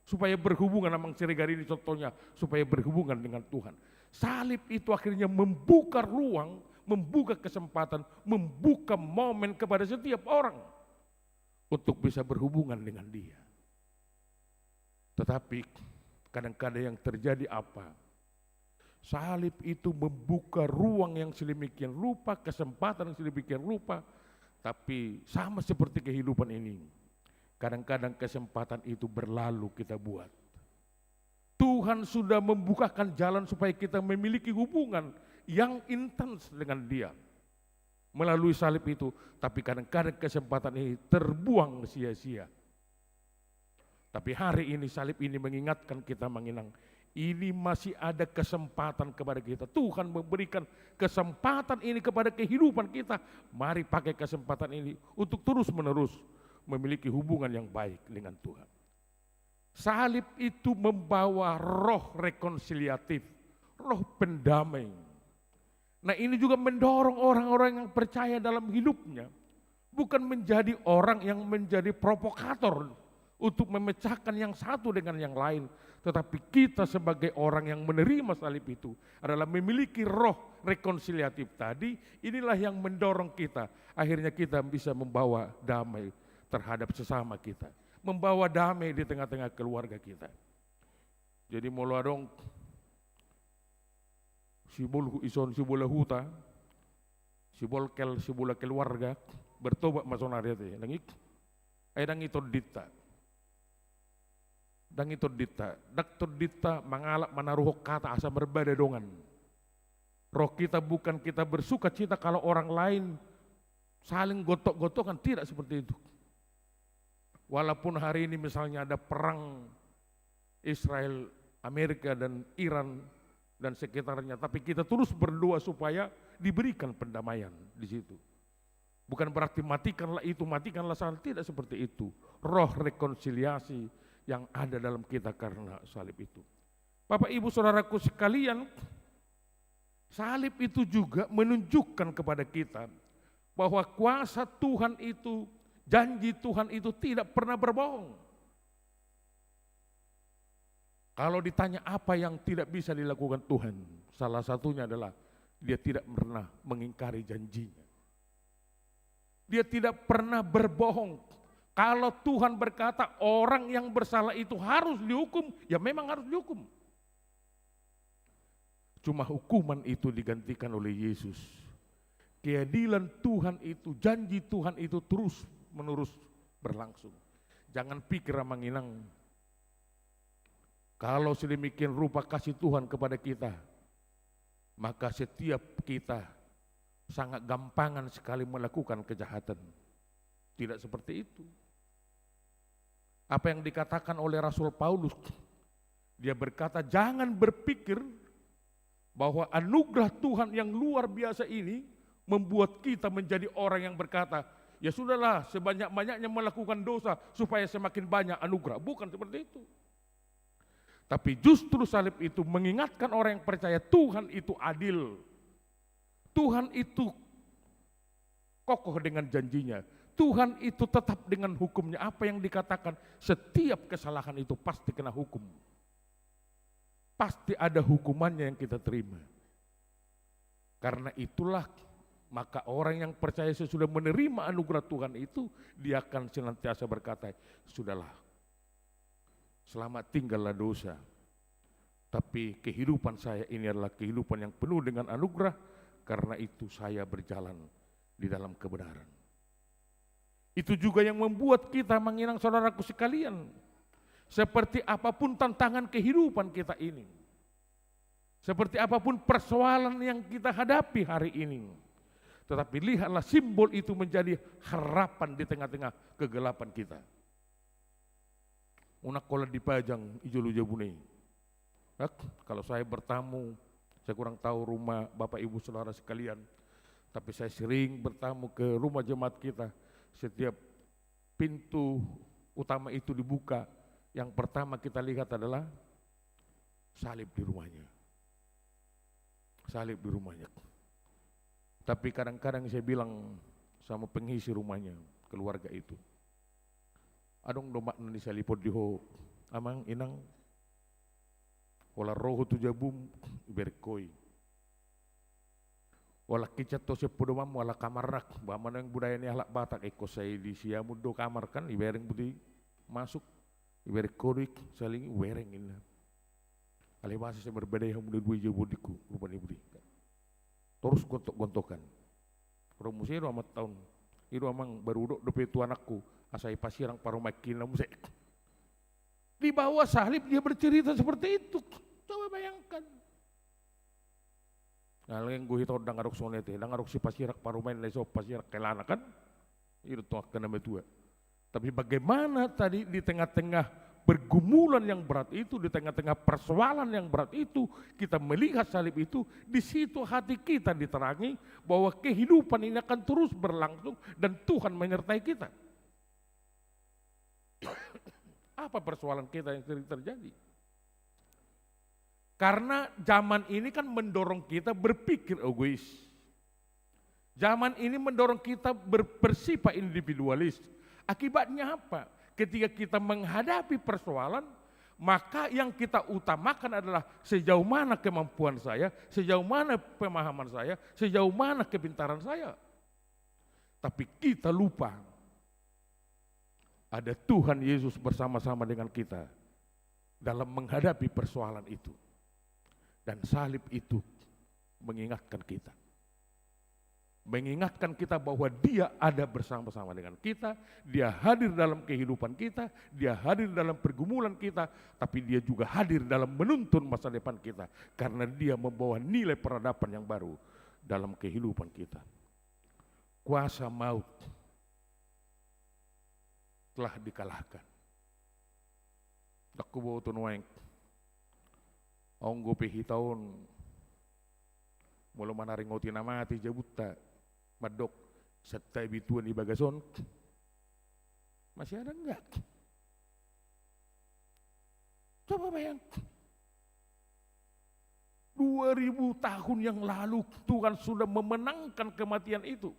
E: supaya berhubungan Amang Siregar ini contohnya, supaya berhubungan dengan Tuhan. Salib itu akhirnya membuka ruang, membuka kesempatan, membuka momen kepada setiap orang untuk bisa berhubungan dengan Dia. Tetapi kadang-kadang yang terjadi apa? Salib itu membuka ruang yang sedemikian rupa, kesempatan yang sedemikian rupa, tapi sama seperti kehidupan ini. Kadang-kadang kesempatan itu berlalu kita buat. Tuhan sudah membukakan jalan supaya kita memiliki hubungan yang intens dengan Dia melalui salib itu, tapi kadang-kadang kesempatan ini terbuang sia-sia. Tapi hari ini salib ini mengingatkan kita Manginang, ini masih ada kesempatan kepada kita. Tuhan memberikan kesempatan ini kepada kehidupan kita. Mari pakai kesempatan ini untuk terus-menerus memiliki hubungan yang baik dengan Tuhan. Salib itu membawa roh rekonsiliatif, roh pendamai. Nah ini juga mendorong orang-orang yang percaya dalam hidupnya, bukan menjadi orang yang menjadi provokator untuk memecahkan yang satu dengan yang lain, tetapi kita sebagai orang yang menerima salib itu adalah memiliki roh rekonsiliatif tadi. Inilah yang mendorong kita, akhirnya kita bisa membawa damai terhadap sesama kita, membawa damai di tengah-tengah keluarga kita. Jadi muluadong sibul ison sibula huta, sibula keluarga bertobat masonaria teh, nangik, ayang itu dita. Dan itu dita, daktor dita mengalap menaruh kata asa berbeda dongan. Roh kita bukan kita bersuka cita kalau orang lain saling gotok-gotokan, tidak seperti itu. Walaupun hari ini misalnya ada perang Israel, Amerika dan Iran dan sekitarnya, tapi kita terus berdoa supaya diberikan pendamaian di situ. Bukan berarti matikanlah itu, matikanlah sana, tidak seperti itu. Roh rekonsiliasi yang ada dalam kita karena salib itu. Bapak Ibu Saudaraku sekalian, salib itu juga menunjukkan kepada kita bahwa kuasa Tuhan itu, janji Tuhan itu tidak pernah berbohong. Kalau ditanya apa yang tidak bisa dilakukan Tuhan, salah satunya adalah Dia tidak pernah mengingkari janjinya. Dia tidak pernah berbohong. Kalau Tuhan berkata orang yang bersalah itu harus dihukum, ya memang harus dihukum. Cuma hukuman itu digantikan oleh Yesus. Keadilan Tuhan itu, janji Tuhan itu terus menerus berlangsung. Jangan pikir Manginang, kalau sedemikian rupa kasih Tuhan kepada kita, maka setiap kita sangat gampangan sekali melakukan kejahatan. Tidak seperti itu. Apa yang dikatakan oleh Rasul Paulus, dia berkata jangan berpikir bahwa anugerah Tuhan yang luar biasa ini membuat kita menjadi orang yang berkata, ya sudahlah sebanyak-banyaknya melakukan dosa supaya semakin banyak anugerah. Bukan seperti itu. Tapi justru salib itu mengingatkan orang yang percaya Tuhan itu adil. Tuhan itu kokoh dengan janjinya. Tuhan itu tetap dengan hukumnya. Apa yang dikatakan, setiap kesalahan itu pasti kena hukum. Pasti ada hukumannya yang kita terima. Karena itulah maka orang yang percaya sesudah menerima anugerah Tuhan itu, dia akan senantiasa berkata, sudahlah, selamat tinggallah dosa. Tapi kehidupan saya ini adalah kehidupan yang penuh dengan anugerah, karena itu saya berjalan di dalam kebenaran. Itu juga yang membuat kita Manginang saudaraku sekalian, seperti apapun tantangan kehidupan kita ini, seperti apapun persoalan yang kita hadapi hari ini, tetapi lihatlah simbol itu menjadi harapan di tengah-tengah kegelapan kita. Unak kola dipajang ijolu jabunei. Kalau saya bertamu, saya kurang tahu rumah Bapak Ibu Saudara sekalian, tapi saya sering bertamu ke rumah jemaat kita. Setiap pintu utama itu dibuka, yang pertama kita lihat adalah salib di rumahnya. Salib di rumahnya. Tapi kadang-kadang saya bilang sama pengisi rumahnya, keluarga itu, adong domak nani salipod diho, amang inang, wala roho tu jabum berkoi, wala kicat to sepodomam wala kamarak, bagaimana yang budaya ni halak Batak, eko saya di siamud do kamar kan, ibereng budi masuk, ibereng korik saling ibereng ina. Alih bahasa saya berbeda yang muda dua jabodiku, lupa nih budi. Terus gontok-gontokan. Kalau musik amat tahun, itu amang baru dok dope itu anakku, asai pasirang parumakin na musik. Di bawah salib dia bercerita seperti itu. Coba bayangkan. Nah, yang gue itu dangarok sonete, dangarok si pasirak parumain leso pasirak kelana kan, itu tuh kena betua. Tapi bagaimana tadi di tengah-tengah pergumulan yang berat itu, di tengah-tengah persoalan yang berat itu, kita melihat salib itu, di situ hati kita diterangi bahwa kehidupan ini akan terus berlangsung dan Tuhan menyertai kita. Apa persoalan kita yang sering terjadi? Karena zaman ini kan mendorong kita berpikir egois. Zaman ini mendorong kita bersifat individualis. Akibatnya apa? Ketika kita menghadapi persoalan, maka yang kita utamakan adalah sejauh mana kemampuan saya, sejauh mana pemahaman saya, sejauh mana kepintaran saya. Tapi kita lupa, ada Tuhan Yesus bersama-sama dengan kita dalam menghadapi persoalan itu. Dan salib itu mengingatkan kita. Mengingatkan kita bahwa dia ada bersama-sama dengan kita, dia hadir dalam kehidupan kita, dia hadir dalam pergumulan kita, tapi dia juga hadir dalam menuntun masa depan kita, karena dia membawa nilai peradaban yang baru dalam kehidupan kita. Kuasa maut telah dikalahkan. Dakku bawa tunueng, onggo pehitaon, mula manaringoti namati jabuta, madok setai bituan di bagason, masih ada enggak? Coba bayangkan, 2000 tahun yang lalu Tuhan sudah memenangkan kematian itu.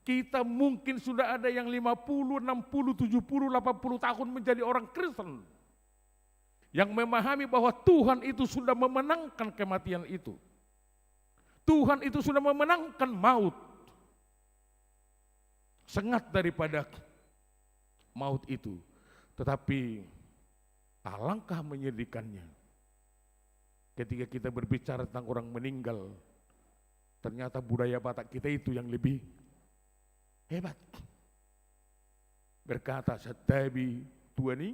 E: Kita mungkin sudah ada yang 50, 60, 70, 80 tahun menjadi orang Kristen, yang memahami bahwa Tuhan itu sudah memenangkan kematian itu. Tuhan itu sudah memenangkan maut. Sengat daripada maut itu. Tetapi alangkah menyedihkannya ketika kita berbicara tentang orang meninggal, ternyata budaya Batak kita itu yang lebih hebat. Berkata setabi tuani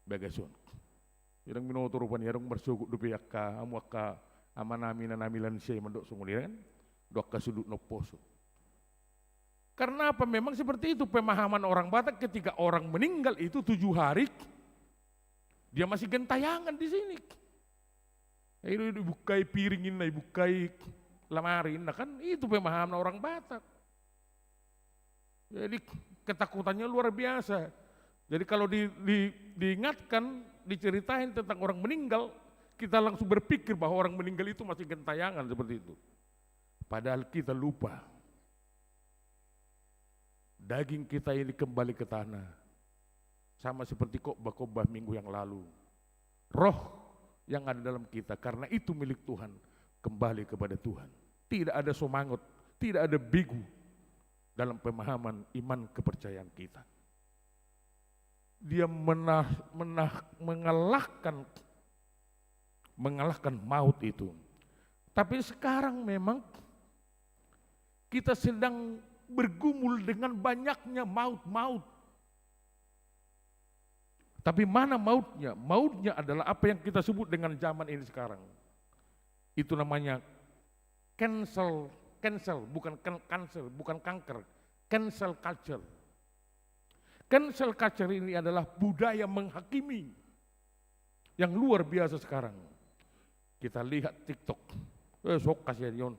E: bagason. Yang minoto rupanya yang bersuku dupi akka amu akka amanami na namilan siya mandok sunguliran dok kasudut no poso. Karena apa? Memang seperti itu pemahaman orang Batak, ketika orang meninggal itu 7 hari dia masih gentayangan di sini. Itu dibukai piringin, dibukai lamarin, nah kan itu pemahaman orang Batak. Jadi ketakutannya luar biasa. Jadi kalau diingatkan, diceritain tentang orang meninggal, kita langsung berpikir bahwa orang meninggal itu masih gentayangan seperti itu. Padahal kita lupa, daging kita ini kembali ke tanah. Sama seperti khotbah minggu yang lalu. Roh yang ada dalam kita, karena itu milik Tuhan, kembali kepada Tuhan. Tidak ada somangot, tidak ada bigu dalam pemahaman iman kepercayaan kita. Dia mengalahkan maut itu. Tapi sekarang memang kita sedang bergumul dengan banyaknya maut-maut. Tapi mana mautnya? Mautnya adalah apa yang kita sebut dengan zaman ini sekarang. Itu namanya cancel, bukan cancer, bukan kanker, cancel culture. Cancel culture ini adalah budaya menghakimi yang luar biasa sekarang. Kita lihat TikTok, sok kasihan yon.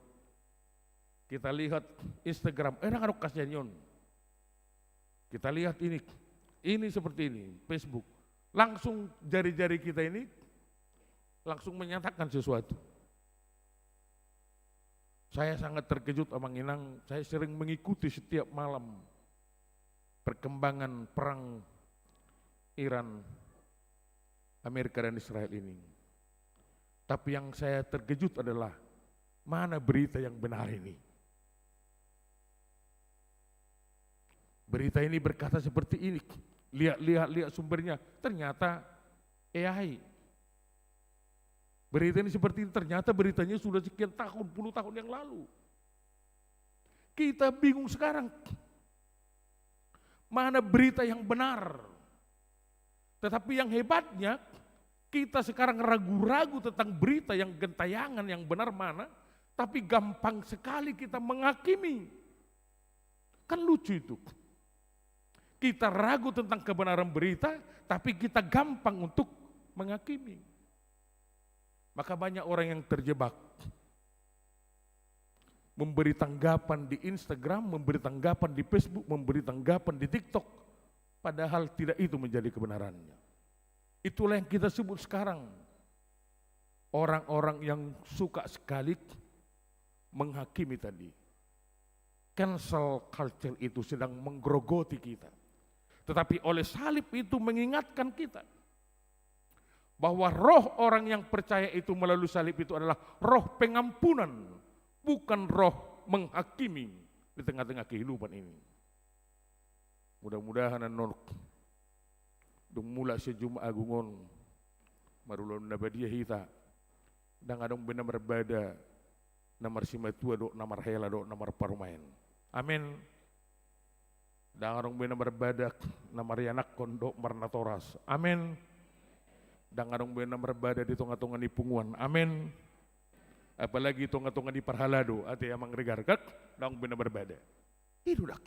E: Kita lihat Instagram, ngarok kasihan yon. Kita lihat ini seperti ini, Facebook. Langsung jari-jari kita ini langsung menyatakan sesuatu. Saya sangat terkejut Amang Inang, saya sering mengikuti setiap malam perkembangan perang Iran, Amerika dan Israel ini. Tapi yang saya terkejut adalah mana berita yang benar ini. Berita ini berkata seperti ini, lihat sumbernya, ternyata AI. Berita ini seperti ini, ternyata beritanya sudah sekian tahun, puluh tahun yang lalu. Kita bingung sekarang, mana berita yang benar. Tetapi yang hebatnya, kita sekarang ragu-ragu tentang berita yang gentayangan, yang benar mana, tapi gampang sekali kita menghakimi. Kan lucu itu. Kita ragu tentang kebenaran berita, tapi kita gampang untuk menghakimi. Maka banyak orang yang terjebak. Memberi tanggapan di Instagram, memberi tanggapan di Facebook, memberi tanggapan di TikTok. Padahal tidak itu menjadi kebenarannya. Itulah yang kita sebut sekarang. Orang-orang yang suka sekali menghakimi tadi. Cancel culture itu sedang menggerogoti kita. Tetapi oleh salib itu mengingatkan kita bahwa roh orang yang percaya itu melalui salib itu adalah roh pengampunan, bukan roh menghakimi di tengah-tengah kehidupan ini. Mudah-mudahan anon dung mula sejumlah agungon marulon nabadia hita dan adong benar berbeda namar simatua do namar hela do namar parumain. Amin. Dan adong benar berbeda namar yanak kondo marnatoras. Amin. Dan adong benar berbeda di tonga-tonga di punguan. Amin. Apalagi tonga-tonga di parhalado ati amang regarkak dang benar berbeda. Itu dak.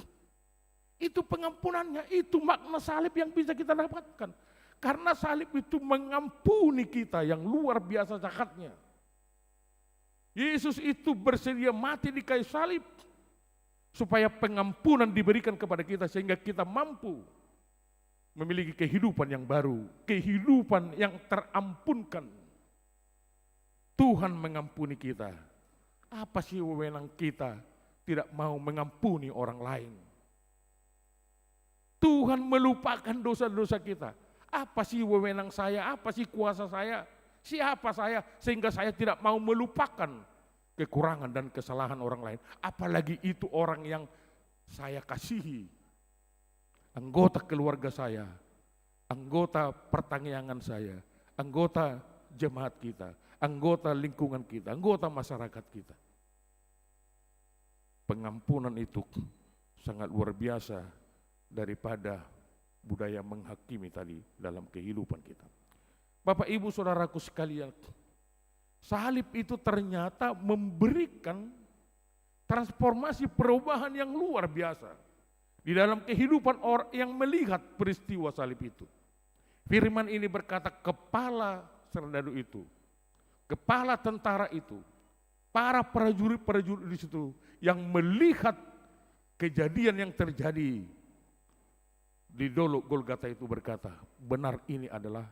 E: Itu pengampunannya, itu makna salib yang bisa kita dapatkan. Karena salib itu mengampuni kita yang luar biasa cakatnya. Yesus itu bersedia mati di kayu salib supaya pengampunan diberikan kepada kita sehingga kita mampu memiliki kehidupan yang baru, kehidupan yang terampunkan. Tuhan mengampuni kita. Apa sih wewenang kita tidak mau mengampuni orang lain? Tuhan melupakan dosa-dosa kita. Apa sih wewenang saya? Apa sih kuasa saya? Siapa saya? Sehingga saya tidak mau melupakan kekurangan dan kesalahan orang lain. Apalagi itu orang yang saya kasihi. Anggota keluarga saya, anggota pertanian saya, anggota jemaat kita, anggota lingkungan kita, anggota masyarakat kita. Pengampunan itu sangat luar biasa daripada budaya menghakimi tadi dalam kehidupan kita. Bapak Ibu Saudaraku sekalian, salib itu ternyata memberikan transformasi perubahan yang luar biasa di dalam kehidupan orang yang melihat peristiwa salib itu. Firman ini berkata, kepala serdadu itu, kepala tentara itu, para prajurit-prajurit di situ yang melihat kejadian yang terjadi di Dolok Golgata itu berkata, benar ini adalah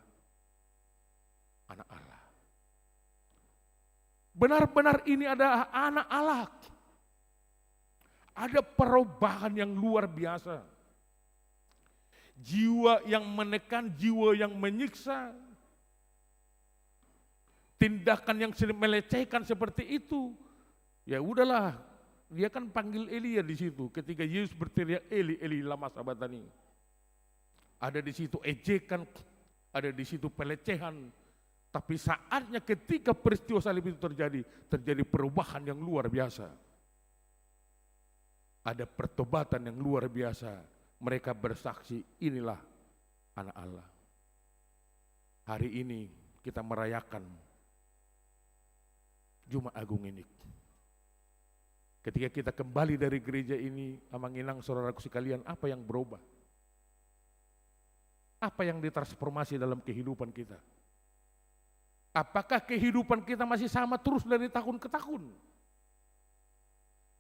E: anak Allah. Benar-benar ini adalah anak Allah. Ada perubahan yang luar biasa. Jiwa yang menekan, jiwa yang menyiksa, tindakan yang melecehkan seperti itu. Ya udahlah, dia kan panggil Elia di situ. Ketika Yesus berteriak, Eli, Eli, lama sabatani. Ada di situ ejekan, ada di situ pelecehan. Tapi saatnya ketika peristiwa salib itu terjadi perubahan yang luar biasa. Ada pertobatan yang luar biasa. Mereka bersaksi, inilah anak Allah. Hari ini kita merayakan Jumat Agung ini. Ketika kita kembali dari gereja ini, Amang Inang, saudaraku sekalian, apa yang berubah? Apa yang ditransformasi dalam kehidupan kita? Apakah kehidupan kita masih sama terus dari tahun ke tahun?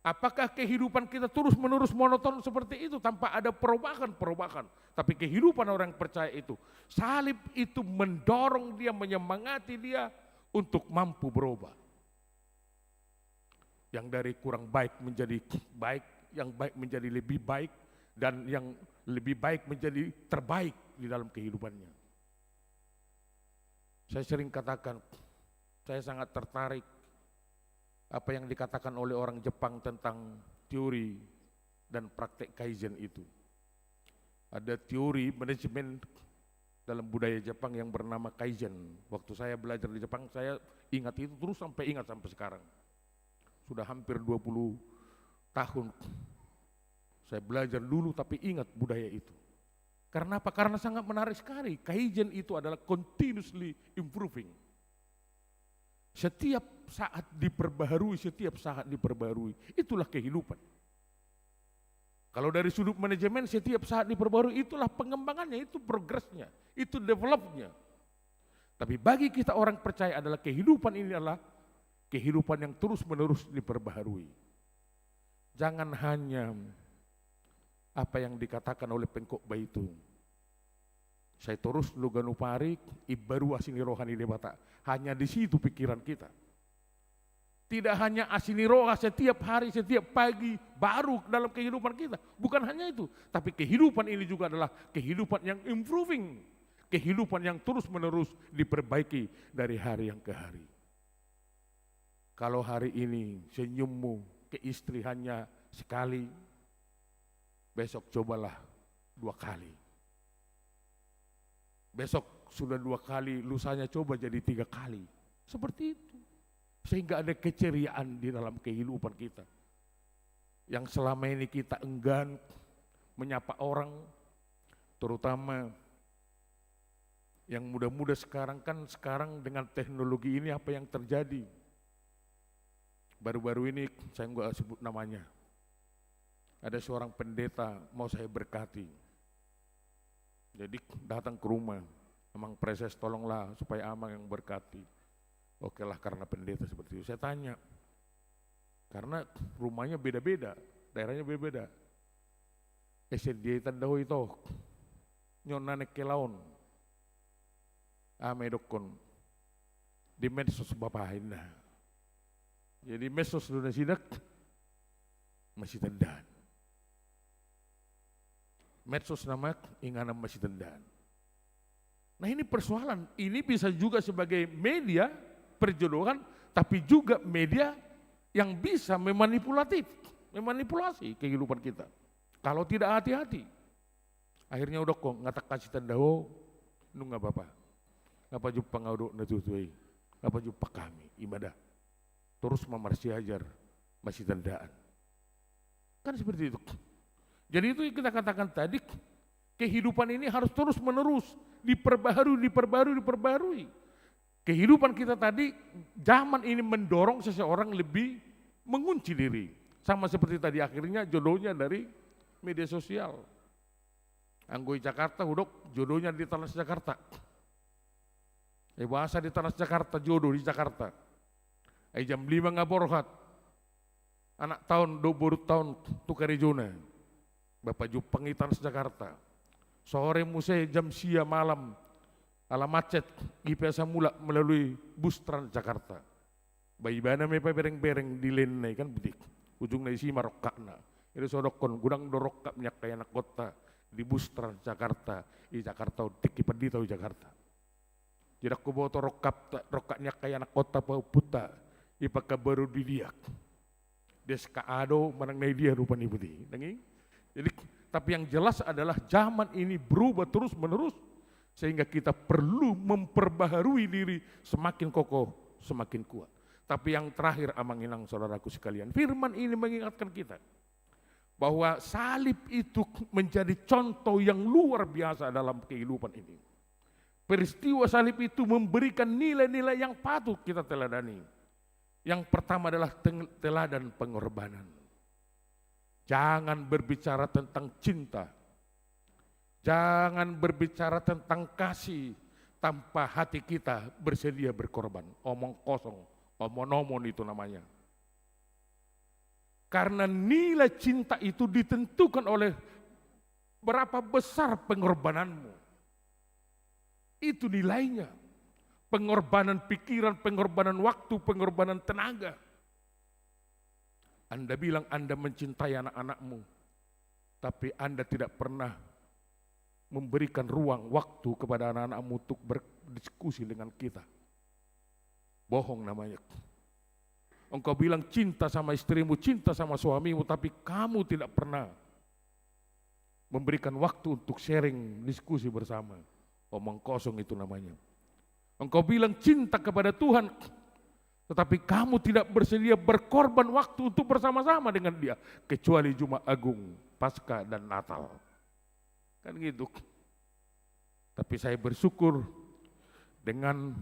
E: Apakah kehidupan kita terus-menerus monoton seperti itu tanpa ada perubahan-perubahan? Tapi kehidupan orang yang percaya itu, salib itu mendorong dia, menyemangati dia untuk mampu berubah. Yang dari kurang baik menjadi baik, yang baik menjadi lebih baik, dan yang lebih baik menjadi terbaik di dalam kehidupannya. Saya sering katakan, saya sangat tertarik apa yang dikatakan oleh orang Jepang tentang teori dan praktek Kaizen itu. Ada teori manajemen dalam budaya Jepang yang bernama Kaizen. Waktu saya belajar di Jepang, saya ingat itu terus sampai sekarang. Sudah hampir 20 tahun saya belajar dulu tapi ingat budaya itu. Karena apa? Karena sangat menarik sekali. Kaizen itu adalah continuously improving. Setiap saat diperbaharui, itulah kehidupan. Kalau dari sudut manajemen, setiap saat diperbaharui, itulah pengembangannya, itu progresnya, itu developnya. Tapi bagi kita orang percaya adalah kehidupan ini adalah kehidupan yang terus-menerus diperbaharui. Jangan hanya apa yang dikatakan oleh pengkhotbah itu. Saya terus luganu parik, ibaru asini rohani debata. Hanya di situ pikiran kita. Tidak hanya asini roha setiap hari, setiap pagi, baru dalam kehidupan kita. Bukan hanya itu, tapi kehidupan ini juga adalah kehidupan yang improving. Kehidupan yang terus-menerus diperbaiki dari hari yang ke hari. Kalau hari ini senyummu ke istri hanya sekali, besok cobalah 2 kali. Besok sudah 2 kali, lusanya coba jadi 3 kali. Seperti itu. Sehingga ada keceriaan di dalam kehidupan kita. Yang selama ini kita enggan menyapa orang, terutama yang muda-muda sekarang dengan teknologi ini apa yang terjadi. Baru-baru ini saya enggak sebut namanya. Ada seorang pendeta mau saya berkati. Jadi datang ke rumah, Amang Preses tolonglah supaya Amang yang berkati. Oke lah karena pendeta seperti itu. Saya tanya, karena rumahnya beda-beda, daerahnya beda-beda. dia tandaho itu, nyonanek kelaon, amedokon, di medsos bapahin na. Jadi medsos doon sidak, masih tandaan. Medsos namak, inganam masih tandaan. Nah ini persoalan, ini bisa juga sebagai media perjodohan, tapi juga media yang bisa memanipulasi kehidupan kita. Kalau tidak hati-hati, akhirnya udah kok ngatak kasih tandaho, nu nggak apa-apa, ngapa jumpa ngaudo natutuai, ngapa jumpa kami ibadah, terus memarsi ajar masih tandaan, kan seperti itu. Jadi itu yang kita katakan tadi, kehidupan ini harus terus menerus diperbarui. Kehidupan kita tadi, zaman ini mendorong seseorang lebih mengunci diri. Sama seperti tadi akhirnya jodohnya dari media sosial. Anggoi Jakarta, hudok jodohnya di Tanah Jakarta. Bahasa di Tanah Jakarta, jodoh di Jakarta. Jam 5 ngaborhat. Anak tahun, 20 tahun, tukari zona. Bapak Jupang di Tanah Jakarta. Sore musai jam sia malam. Ala macet, IPS mula melalui bus Transjakarta. Bayi bana mepa bereng-bereng di lenai kan betik. Ujungnya isi marokakna. Itu sodokon gudang dorokak minyak kayak anak kota di bus Transjakarta. Di Jakarta, tiki pedita di Jakarta. Jadi aku bawa rokaknya kayak anak kota puta. Ipaka baru didiak. Deska ado manang na dia rupa ni putih. Jadi tapi yang jelas adalah zaman ini berubah terus menerus. Sehingga kita perlu memperbaharui diri semakin kokoh, semakin kuat. Tapi yang terakhir amang inang saudaraku sekalian, firman ini mengingatkan kita bahwa salib itu menjadi contoh yang luar biasa dalam kehidupan ini. Peristiwa salib itu memberikan nilai-nilai yang patut kita teladani. Yang pertama adalah teladan pengorbanan. Jangan berbicara tentang cinta. Jangan berbicara tentang kasih tanpa hati kita bersedia berkorban. Omong kosong, omon-omon itu namanya. Karena nilai cinta itu ditentukan oleh berapa besar pengorbananmu. Itu nilainya. Pengorbanan pikiran, pengorbanan waktu, pengorbanan tenaga. Anda bilang Anda mencintai anak-anakmu, tapi Anda tidak pernah memberikan ruang waktu kepada anak-anakmu untuk berdiskusi dengan kita. Bohong namanya. Engkau bilang cinta sama istrimu, cinta sama suamimu, tapi kamu tidak pernah memberikan waktu untuk sharing, diskusi bersama. Omong kosong itu namanya. Engkau bilang cinta kepada Tuhan, tetapi kamu tidak bersedia berkorban waktu untuk bersama-sama dengan Dia, kecuali Jumat Agung, Paskah, dan Natal. Kan gitu. Tapi saya bersyukur dengan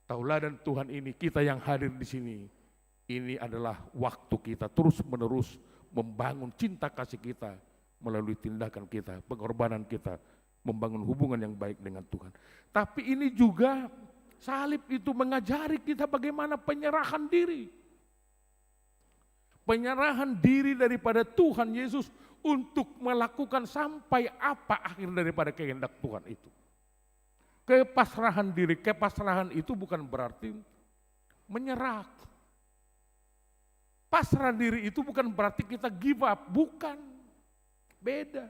E: tauladan Tuhan ini, kita yang hadir di sini, ini adalah waktu kita terus-menerus membangun cinta kasih kita melalui tindakan kita, pengorbanan kita, membangun hubungan yang baik dengan Tuhan. Tapi ini juga salib itu mengajari kita bagaimana penyerahan diri. Penyerahan diri daripada Tuhan Yesus untuk melakukan sampai apa akhir daripada kehendak Tuhan itu. Kepasrahan diri, kepasrahan itu bukan berarti menyerah. Pasrah diri itu bukan berarti kita give up, bukan. Beda.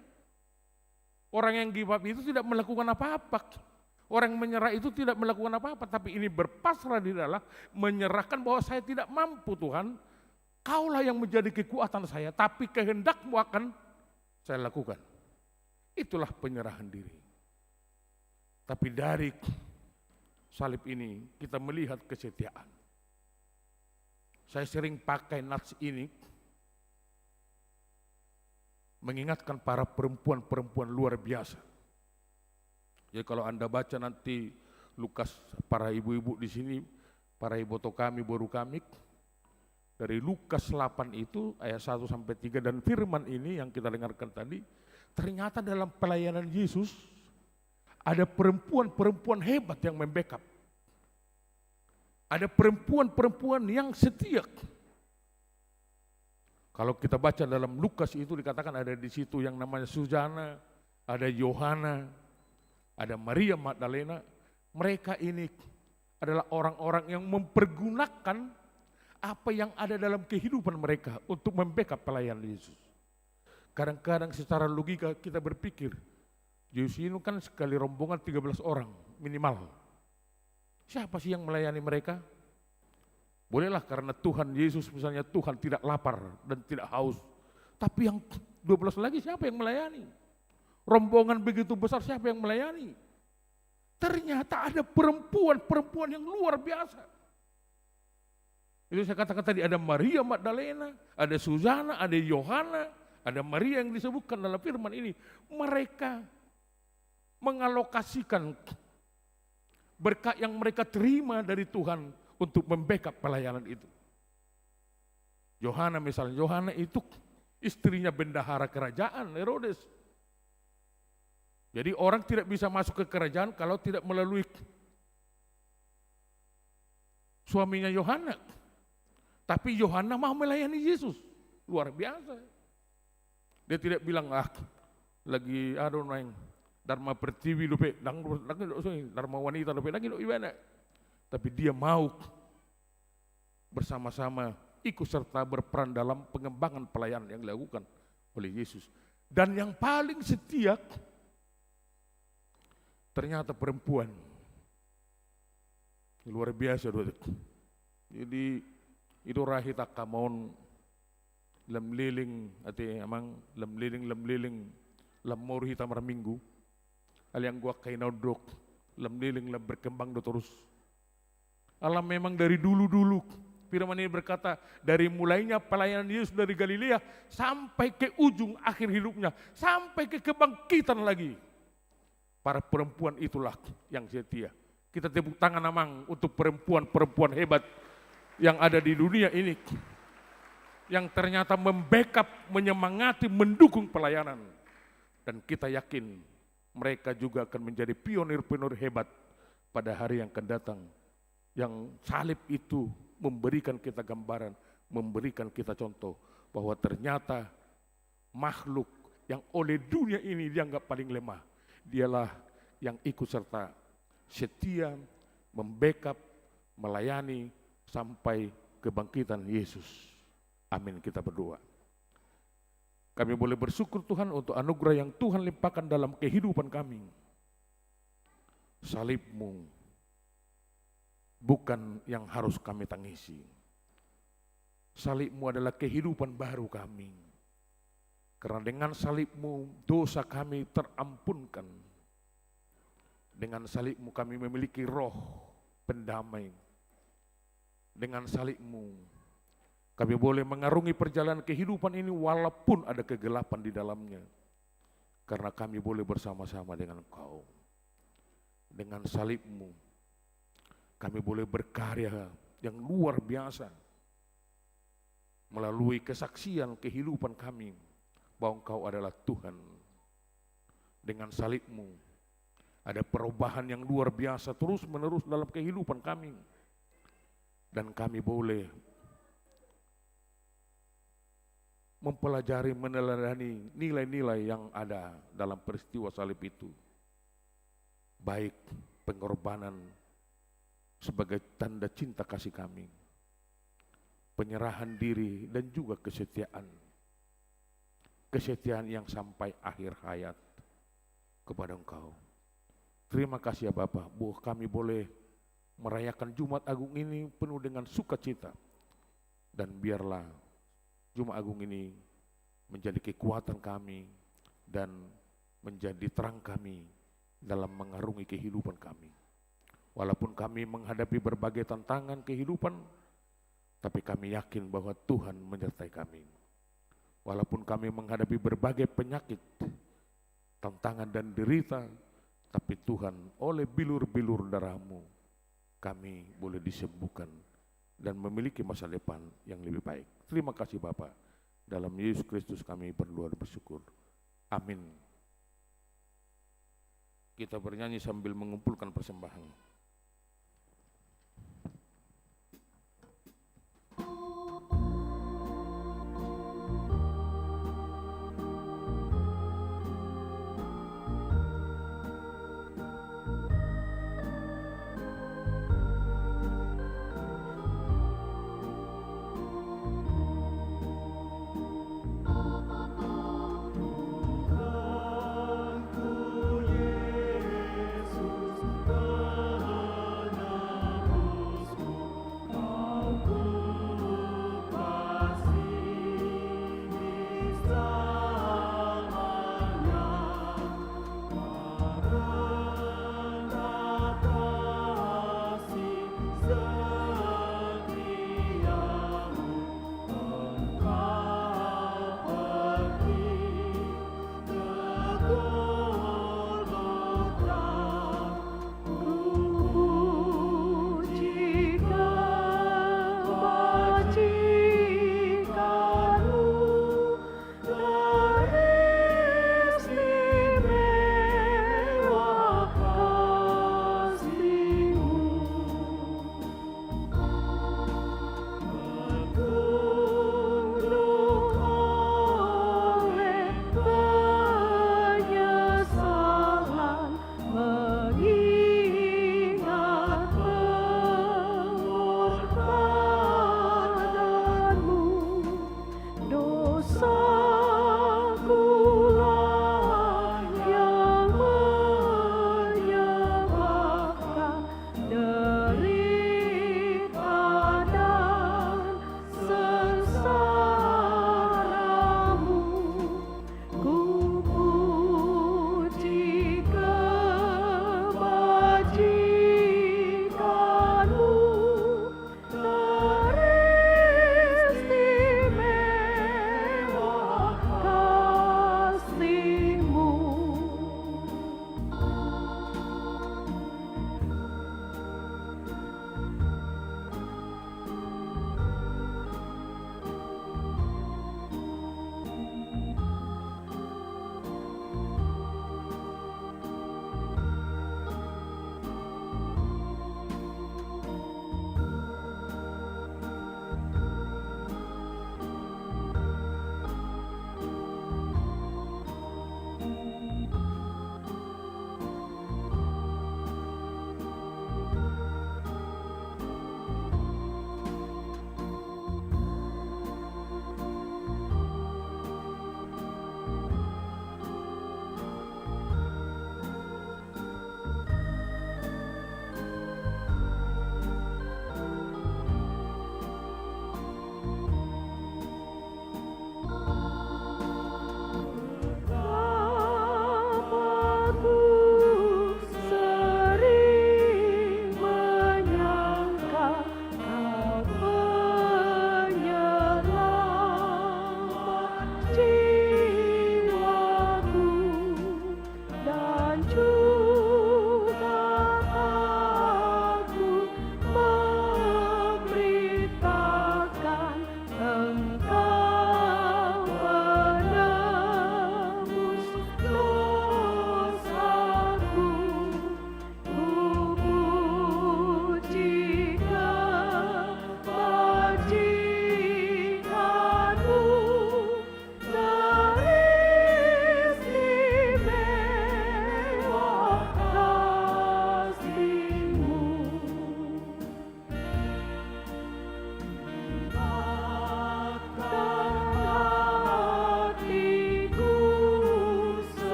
E: Orang yang give up itu tidak melakukan apa-apa. Orang yang menyerah itu tidak melakukan apa-apa. Tapi ini berpasrah diri adalah menyerahkan bahwa saya tidak mampu Tuhan. Kaulah yang menjadi kekuatan saya. Tapi kehendakmu akan saya lakukan. Itulah penyerahan diri. Tapi dari salib ini kita melihat kesetiaan. Saya sering pakai nats ini mengingatkan para perempuan-perempuan luar biasa. Jadi kalau Anda baca nanti Lukas, para ibu-ibu di sini, para ibu kami, boru kami, dari Lukas 8 itu ayat 1 sampai 3 dan firman ini yang kita dengarkan tadi, ternyata dalam pelayanan Yesus ada perempuan-perempuan hebat yang membackup. Ada perempuan-perempuan yang setia. Kalau kita baca dalam Lukas itu dikatakan ada di situ yang namanya Susana, ada Yohana, ada Maria Magdalena. Mereka ini adalah orang-orang yang mempergunakan apa yang ada dalam kehidupan mereka untuk membackup pelayanan Yesus. Kadang-kadang secara logika kita berpikir, Yesus ini kan sekali rombongan 13 orang minimal. Siapa sih yang melayani mereka? Bolehlah karena Tuhan Yesus misalnya Tuhan tidak lapar dan tidak haus. Tapi yang 12 lagi siapa yang melayani? Rombongan begitu besar siapa yang melayani? Ternyata ada perempuan-perempuan yang luar biasa. Itu saya katakan tadi ada Maria Magdalena, ada Susana, ada Yohana, ada Maria yang disebutkan dalam firman ini. Mereka mengalokasikan berkat yang mereka terima dari Tuhan untuk membackup pelayanan itu. Yohana misalnya, Yohana itu istrinya bendahara kerajaan Herodes. Jadi orang tidak bisa masuk ke kerajaan kalau tidak melalui suaminya Yohana. Tapi Yohana mau melayani Yesus, luar biasa. Dia tidak bilang, lagi Dharma Pertiwi lupa, Dharma wanita lupa, lagi gimana? Tapi dia mau bersama-sama ikut serta berperan dalam pengembangan pelayanan yang dilakukan oleh Yesus. Dan yang paling setia ternyata perempuan. Luar biasa. Jadi itu rahita kamon lemliling ati amang lemliling lemur hitam minggu. Aliang gua kainodok lemliling berkembang terus. Allah memang dari dulu-dulu, firman ini berkata, dari mulainya pelayanan Yesus dari Galilea sampai ke ujung akhir hidupnya, sampai ke kebangkitan lagi. Para perempuan itulah yang setia. Kita tepuk tangan amang untuk perempuan-perempuan hebat yang ada di dunia ini. Yang ternyata membackup, menyemangati, mendukung pelayanan. Dan kita yakin mereka juga akan menjadi pionir-pionir hebat pada hari yang akan datang. Yang salib itu memberikan kita gambaran memberikan kita contoh bahwa ternyata makhluk yang oleh dunia ini dianggap paling lemah, dialah yang ikut serta setia, membackup, melayani sampai kebangkitan Yesus. Amin, kita berdoa. Kami boleh bersyukur Tuhan untuk anugerah yang Tuhan limpahkan dalam kehidupan kami. Salib-Mu bukan yang harus kami tangisi. Salib-Mu adalah kehidupan baru kami. Karena dengan salib-Mu dosa kami terampunkan. Dengan salib-Mu kami memiliki roh pendamai. Dengan salib-Mu kami boleh mengarungi perjalanan kehidupan ini walaupun ada kegelapan di dalamnya. Karena kami boleh bersama-sama dengan Engkau. Dengan salib-Mu kami boleh berkarya yang luar biasa melalui kesaksian kehidupan kami bahwa Engkau adalah Tuhan. Dengan salib-Mu ada perubahan yang luar biasa terus menerus dalam kehidupan kami, dan kami boleh mempelajari, meneladani nilai-nilai yang ada dalam peristiwa salib itu. Baik pengorbanan sebagai tanda cinta kasih kami, penyerahan diri dan juga kesetiaan. Kesetiaan yang sampai akhir hayat kepada Engkau. Terima kasih ya Bapa, bahwa kami boleh merayakan Jumat Agung ini penuh dengan sukacita. Dan biarlah Jumat Agung ini menjadi kekuatan kami dan menjadi terang kami dalam mengarungi kehidupan kami. Walaupun kami menghadapi berbagai tantangan kehidupan, tapi kami yakin bahwa Tuhan menyertai kami. Walaupun kami menghadapi berbagai penyakit, tantangan dan derita, tapi Tuhan oleh bilur-bilur darah-Mu kami boleh disembuhkan dan memiliki masa depan yang lebih baik. Terima kasih Bapa. Dalam Yesus Kristus kami berdoa dan bersyukur. Amin. Kita bernyanyi sambil mengumpulkan persembahan.
D: Yesus,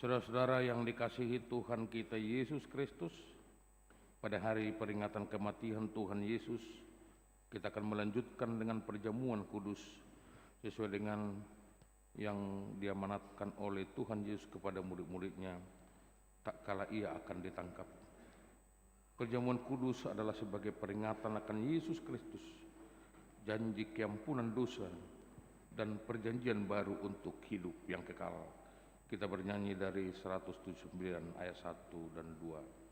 E: Saudara-saudara yang dikasihi Tuhan kita Yesus Kristus, pada hari peringatan kematian Tuhan Yesus, kita akan melanjutkan dengan perjamuan kudus sesuai dengan yang diamanatkan oleh Tuhan Yesus kepada murid-muridnya tak kala ia akan ditangkap. Perjamuan kudus adalah sebagai peringatan akan Yesus Kristus, janji keampunan dosa dan perjanjian baru untuk hidup yang kekal. Kita bernyanyi dari 179 ayat 1 dan 2.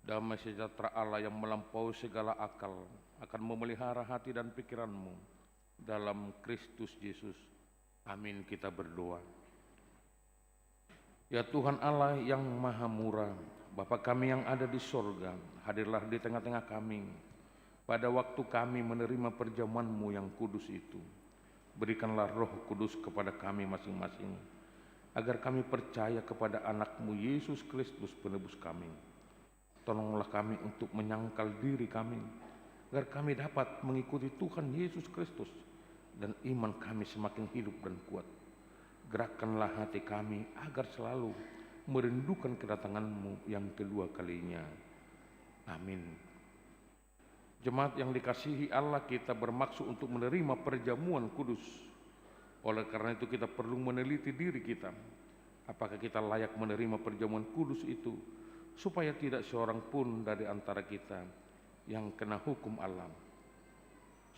E: Damai sejahtera Allah yang melampaui segala akal akan memelihara hati dan pikiranmu dalam Kristus Yesus. Amin, kita berdoa. Ya Tuhan Allah yang maha murah, Bapa kami yang ada di sorga, hadirlah di tengah-tengah kami pada waktu kami menerima perjamuan-Mu yang kudus itu. Berikanlah Roh Kudus kepada kami masing-masing, agar kami percaya kepada anak-Mu Yesus Kristus penebus kami. Tolonglah kami untuk menyangkal diri kami, agar kami dapat mengikuti Tuhan Yesus Kristus dan iman kami semakin hidup dan kuat. Gerakkanlah hati kami agar selalu merindukan kedatangan-Mu yang kedua kalinya. Amin. Jemaat yang dikasihi Allah, kita bermaksud untuk menerima perjamuan kudus. Oleh karena itu kita perlu meneliti diri kita, apakah kita layak menerima perjamuan kudus itu, supaya tidak seorang pun dari antara kita yang kena hukum Allah.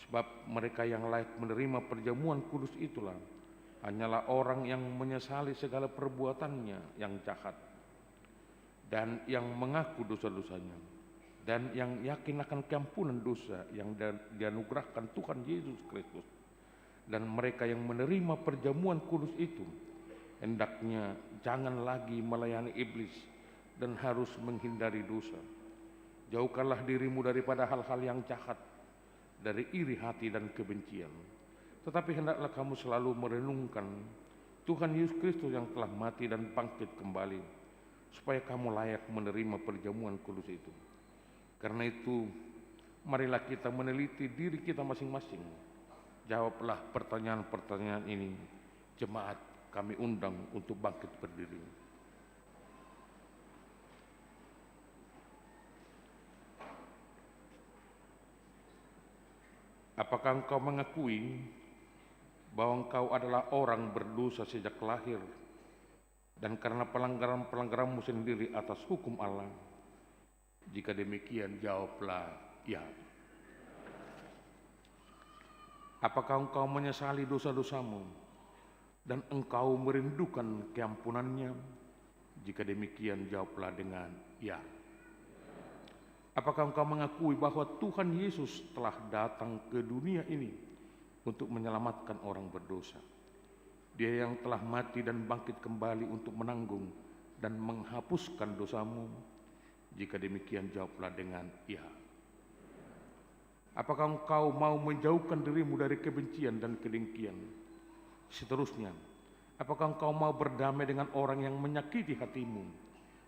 E: Sebab mereka yang layak menerima perjamuan kudus itulah hanyalah orang yang menyesali segala perbuatannya yang jahat, dan yang mengaku dosa-dosanya, dan yang yakin akan keampunan dosa yang dianugerahkan Tuhan Yesus Kristus. Dan mereka yang menerima perjamuan kudus itu hendaknya jangan lagi melayani iblis dan harus menghindari dosa. Jauhkanlah dirimu daripada hal-hal yang jahat, dari iri hati dan kebencian. Tetapi hendaklah kamu selalu merenungkan Tuhan Yesus Kristus yang telah mati dan bangkit kembali, supaya kamu layak menerima perjamuan kudus itu. Karena itu, marilah kita meneliti diri kita masing-masing. Jawablah pertanyaan-pertanyaan ini. Jemaat, kami undang untuk bangkit berdiri. Apakah engkau mengakui bahwa engkau adalah orang berdosa sejak lahir, dan karena pelanggaran-pelanggaranmu sendiri atas hukum Allah? Jika demikian, jawablah ya. Apakah engkau menyesali dosa-dosamu dan engkau merindukan keampunannya? Jika demikian, jawablah dengan ya. Apakah engkau mengakui bahwa Tuhan Yesus telah datang ke dunia ini untuk menyelamatkan orang berdosa? Dia yang telah mati dan bangkit kembali untuk menanggung dan menghapuskan dosamu. Jika demikian, jawablah dengan ya. Apakah engkau mau menjauhkan dirimu dari kebencian dan kedengkian? Seterusnya, apakah engkau mau berdamai dengan orang yang menyakiti hatimu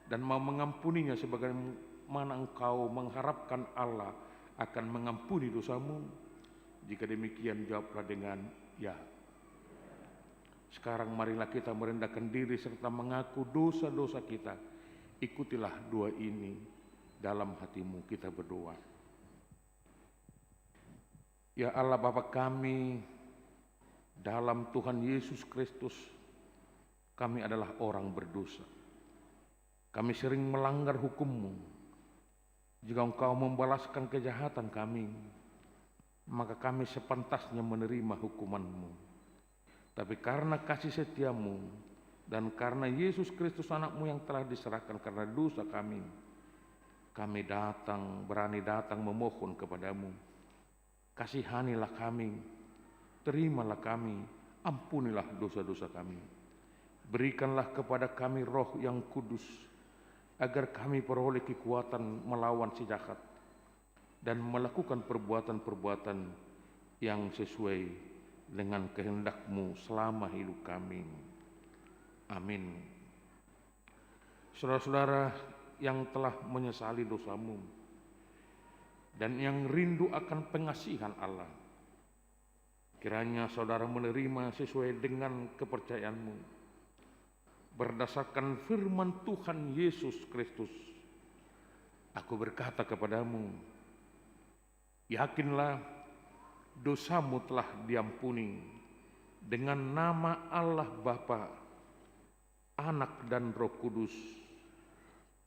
E: dan mau mengampuninya sebagaimana engkau mengharapkan Allah akan mengampuni dosamu? Jika demikian, jawablah dengan ya. Sekarang marilah kita merendahkan diri serta mengaku dosa-dosa kita. Ikutilah dua ini dalam hatimu kita berdoa. Ya Allah Bapa kami, dalam Tuhan Yesus Kristus, kami adalah orang berdosa. Kami sering melanggar hukum-Mu. Jika Engkau membalaskan kejahatan kami, maka kami sepantasnya menerima hukuman-Mu. Tapi karena kasih setia-Mu dan karena Yesus Kristus anak-Mu yang telah diserahkan karena dosa kami berani datang memohon kepadamu. Kasihanilah kami, terimalah kami, ampunilah dosa-dosa kami. Berikanlah kepada kami Roh yang kudus, agar kami peroleh kekuatan melawan si jahat dan melakukan perbuatan-perbuatan yang sesuai dengan kehendak-Mu selama hidup kami. Amin. Saudara-saudara yang telah menyesali dosamu dan yang rindu akan pengasihan Allah, kiranya saudara menerima sesuai dengan kepercayaanmu berdasarkan firman Tuhan Yesus Kristus. Aku berkata kepadamu, yakinlah dosamu telah diampuni dengan nama Allah Bapa, Anak dan Roh Kudus.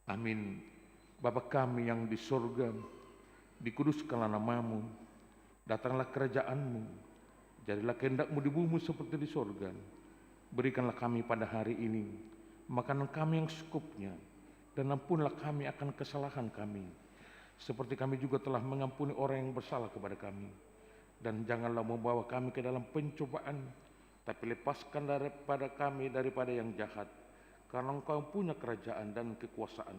E: Amin. Bapa kami yang di surga, dikuduskanlah nama-Mu, datanglah kerajaan-Mu, jadilah kehendak-Mu di bumi seperti di surga. Berikanlah kami pada hari ini makanan kami yang secukupnya, dan ampunilah kami akan kesalahan kami, seperti kami juga telah mengampuni orang yang bersalah kepada kami. Dan janganlah membawa kami ke dalam pencobaan, tapi lepaskan daripada kami daripada yang jahat. Karena Engkau punya kerajaan dan kekuasaan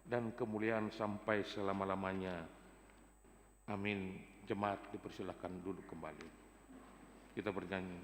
E: dan kemuliaan sampai selama-lamanya. Amin. Jemaat dipersilakan duduk kembali. Kita bernyanyi.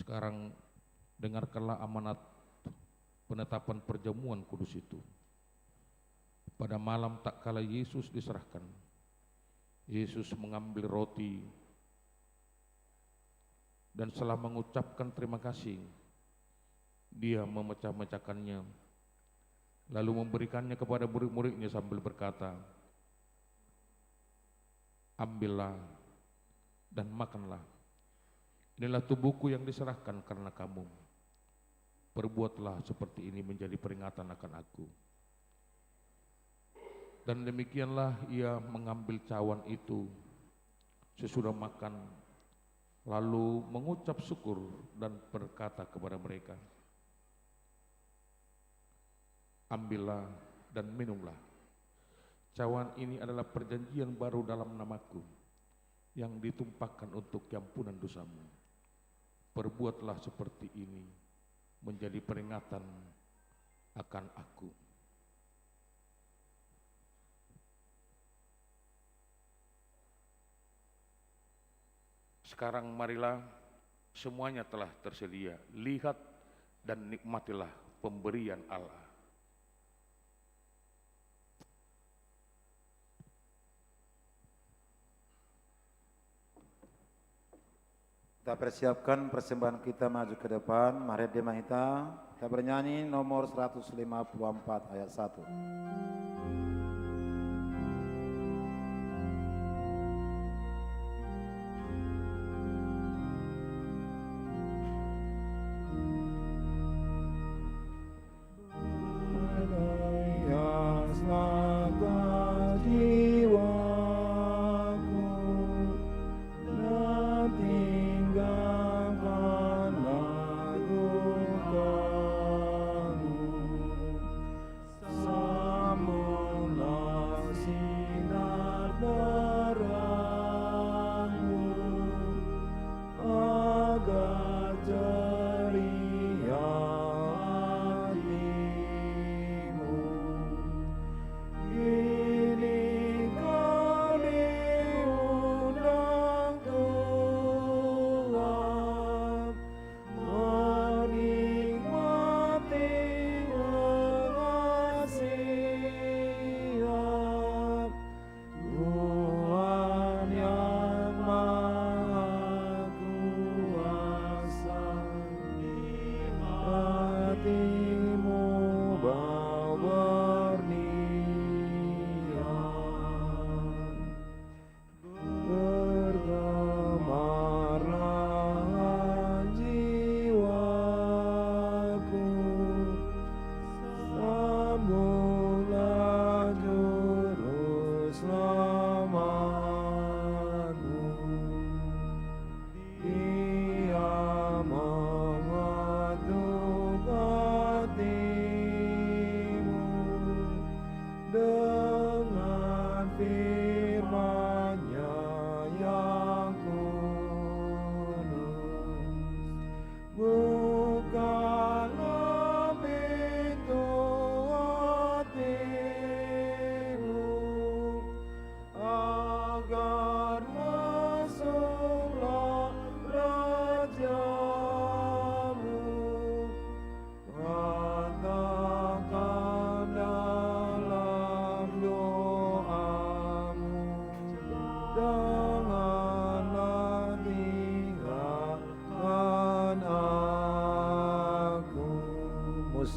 E: Sekarang dengarkanlah amanat penetapan perjamuan kudus itu. Pada malam tak kala Yesus diserahkan, Yesus mengambil roti dan setelah mengucapkan terima kasih, Dia memecah-mecahkannya, lalu memberikannya kepada murid-muridnya sambil berkata, ambillah dan makanlah. Inilah tubuhku yang diserahkan karena kamu. Perbuatlah seperti ini menjadi peringatan akan aku. Dan demikianlah ia mengambil cawan itu sesudah makan, lalu mengucap syukur dan berkata kepada mereka, ambillah dan minumlah. Cawan ini adalah perjanjian baru dalam namaku, yang ditumpahkan untuk ampunan dosamu. Perbuatlah seperti ini menjadi peringatan akan aku. Sekarang marilah, semuanya telah tersedia. Lihat dan nikmatilah pemberian Allah.
F: Kita persiapkan persembahan kita maju ke depan. Mari Dema kita bernyanyi nomor 154 ayat 1.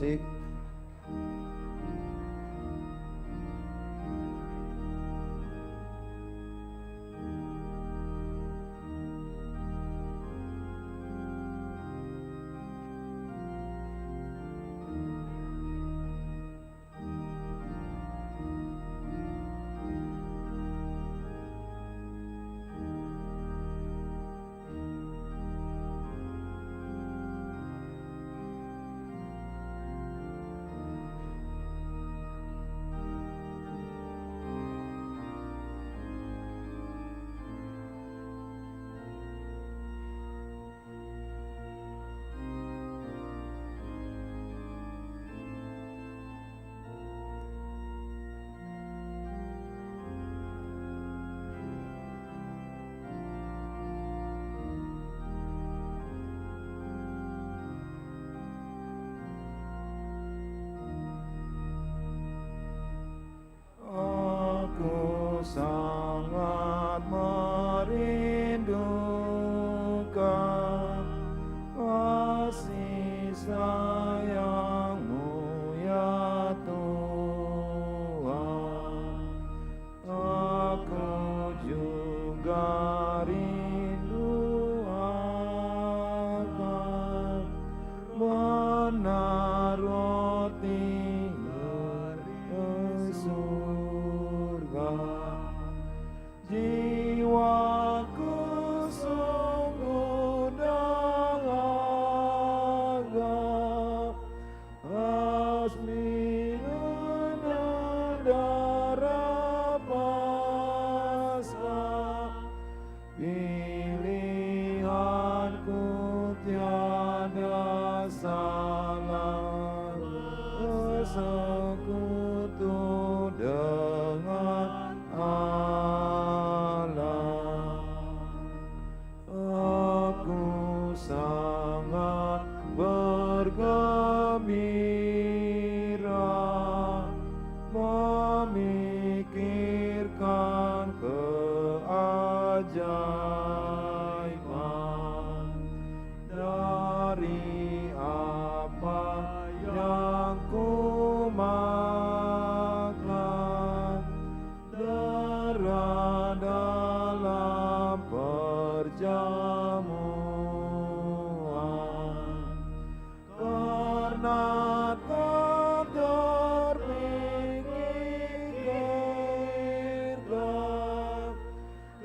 F: musik. Aku sangat merindukan kasih sayang-Mu ya Tuhan. Aku juga rindu akan menaruh tinggal di surga. Jiwaku sungguh dahaga, asli darah Paskah. Pilihanku tiada salah, bersekutu dengan Allah. Aku sangat bergembira memikirkan keajaiban dari apa yang ku makan, darah dalam perjamuan. Karena tak terpikirkan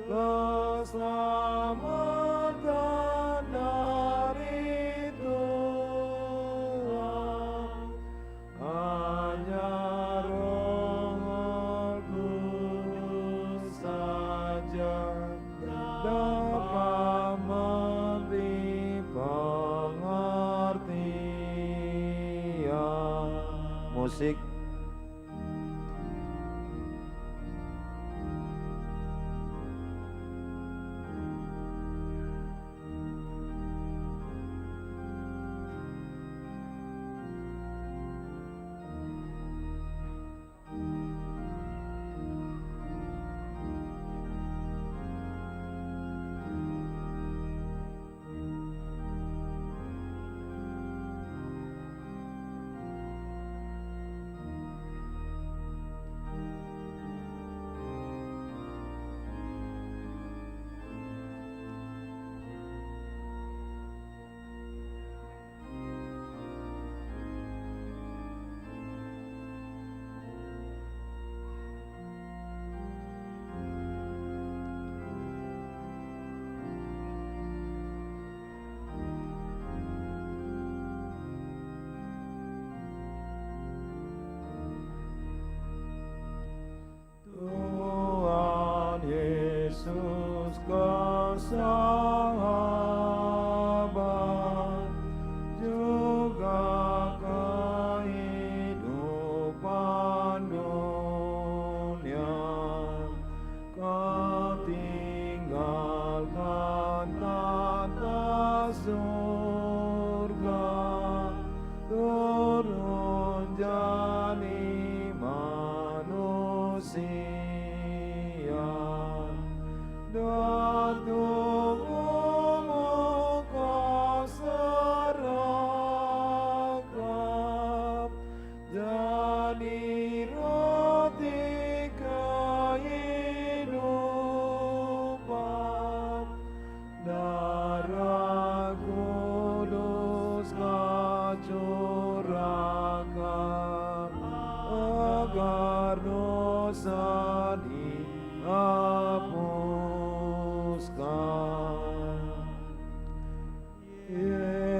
F: keselamatan dari Tuhan, hanya Roh Kudus saja dapat memberi pengertian. Musik.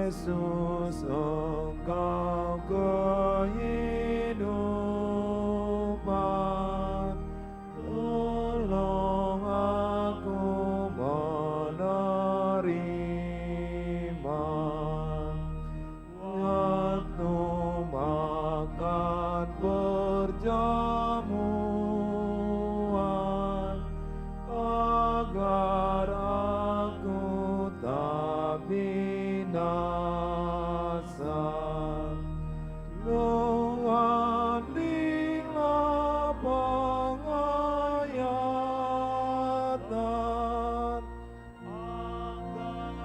D: Yesus, Engkau kehidupan, tolong aku menerima waktu makan perjamuan, agar aku tak binasa. Luandilah penghayatan, agar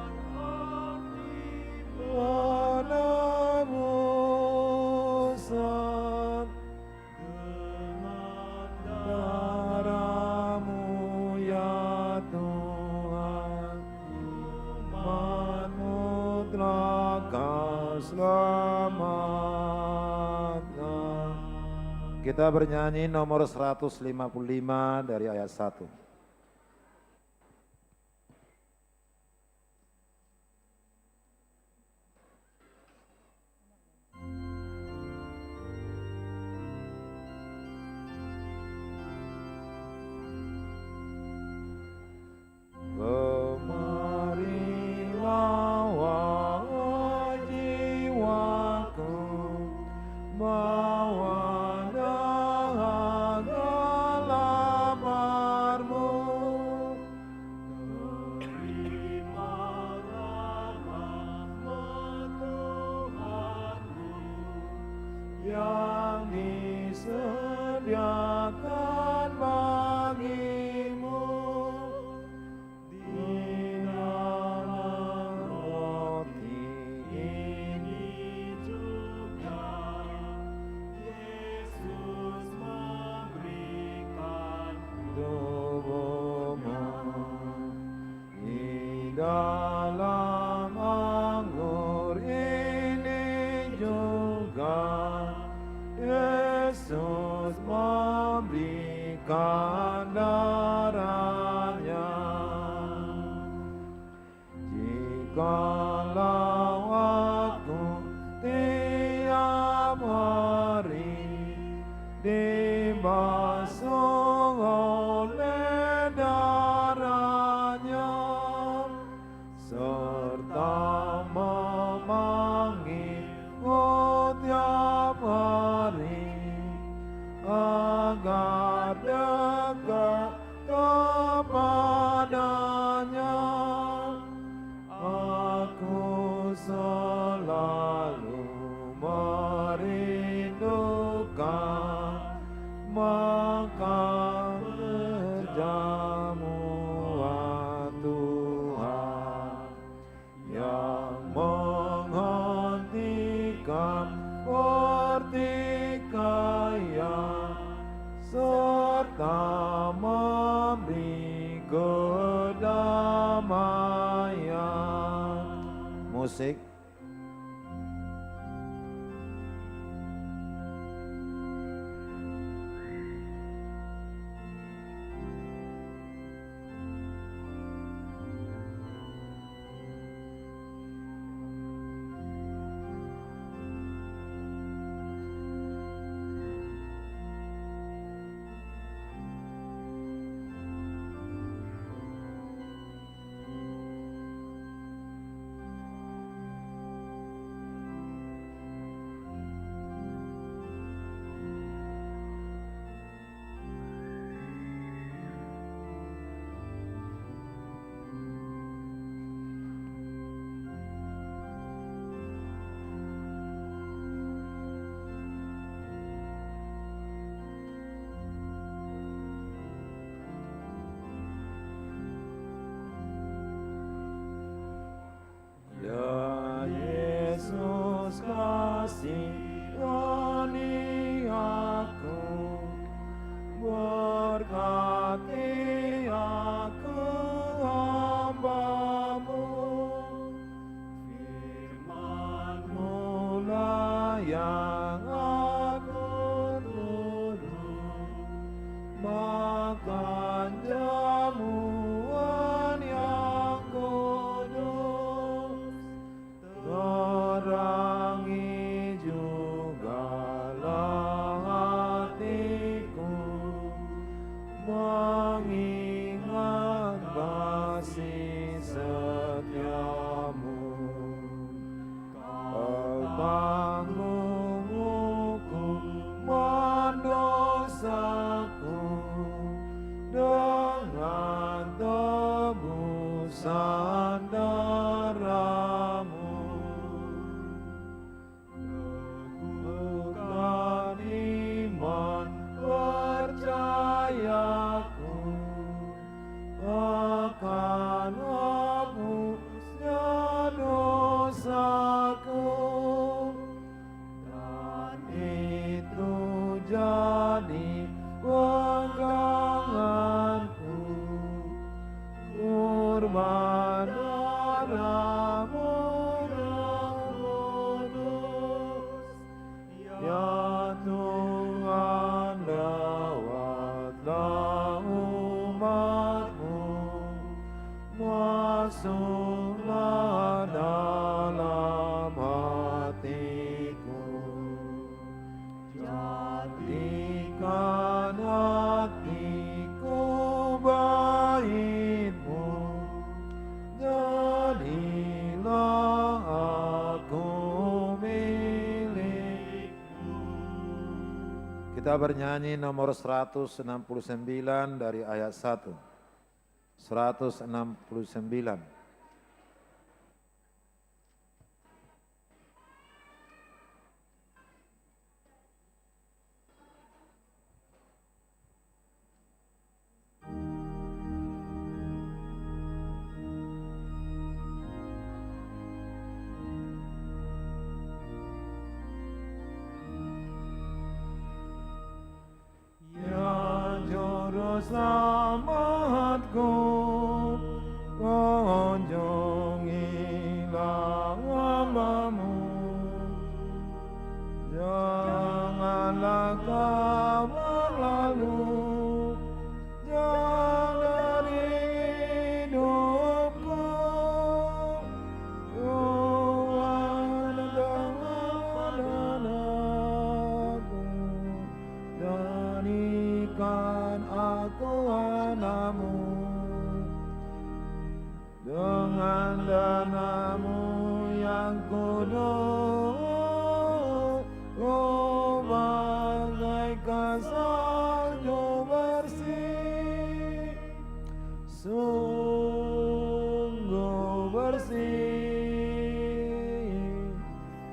D: penebusan dengan darah-Mu ya Tuhan, umat-Mu telah Kau selamatkan. Kita bernyanyi nomor 155 dari ayat 1. Kemarilah wahai jiwaku, bawa dahaga laparmu, terimalah rahmat Tuhanmu yang disediakan bagimu di dalam roti ini juga. Yesus memberikan tubuhmu di dalam anggur ini juga. Yesus memberikan darahnya. Jikalau aku tiap hari dibasuh oleh darahnya, serta memanggilku tiap hari agar dekat kepadanya, aku selalu merindukan makan perjamuan Tuhan yang menghentikan pertikaian serta memberi kedamaian. Musik. tanggung hukuman dosaku dengan tebusan darah-Mu. Teguhkan iman percayaku akan hapusnya dosaku, dan itu jadi peganganku, kurban darah-Mu yang kudus. Ya Tuhan, lawatlah umat-Mu, masuklah dalam hatiku, jadikan hatiku bait-Mu, jadilah aku milik-Mu. Kita bernyanyi nomor 169 dari ayat 1. 169. Ya Juru Selamatku, kunjungilah hamba-Mu, janganlah Kau berlalu jauh dari hidupku. Tuhan, datanglah padaku, jadikan aku anak-Mu, dengan darah-Mu yang kudus, oh bagaikan salju bersih, sungguh bersih,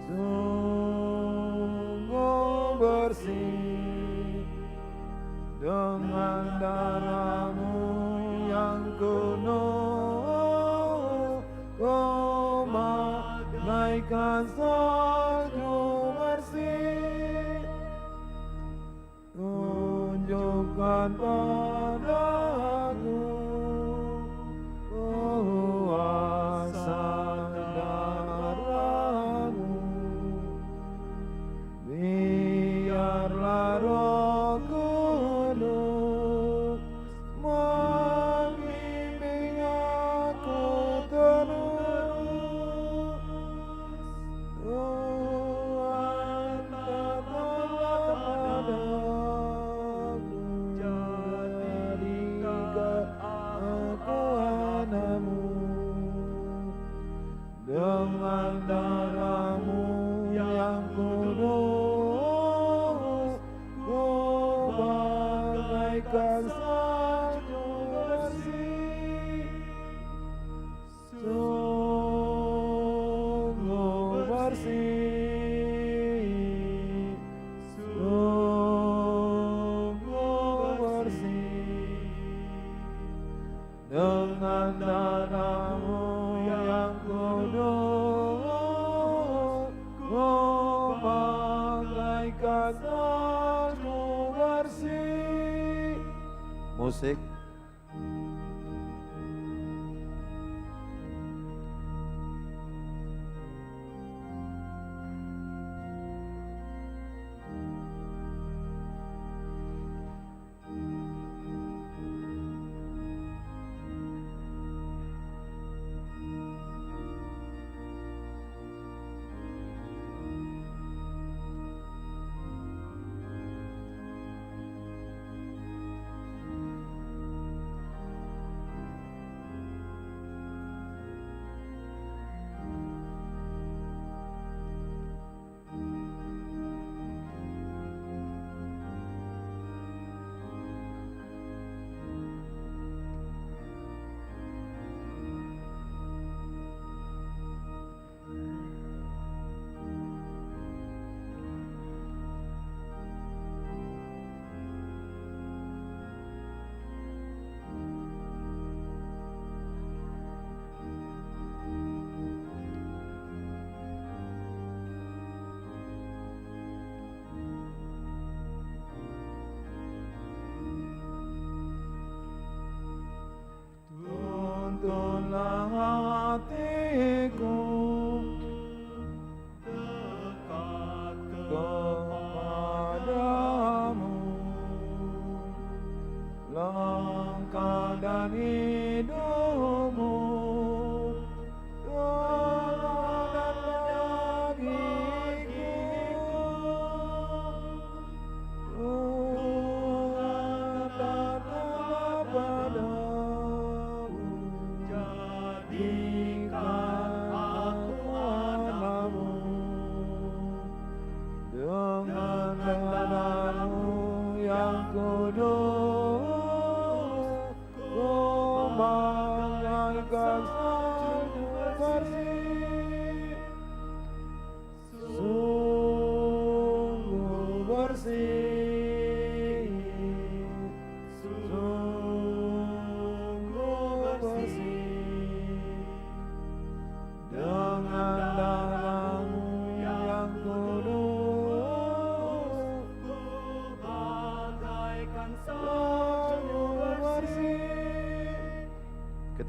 D: sungguh bersih, dengan darah-Mu yang kudus, oh bagaikan salju bersih. Tunjukkan padaku kuasa darah-Mu, biarlah Roh Kudus membimbing aku terus. Tuhan, datanglah padaku, jadikan aku anak-Mu, dengan darah-Mu yang kudus, oh bagaikan salju bersih, sungguh bersih, sungguh bersih, dengan darah-Mu yang kudus, oh bagaikan salju bersih. Musik.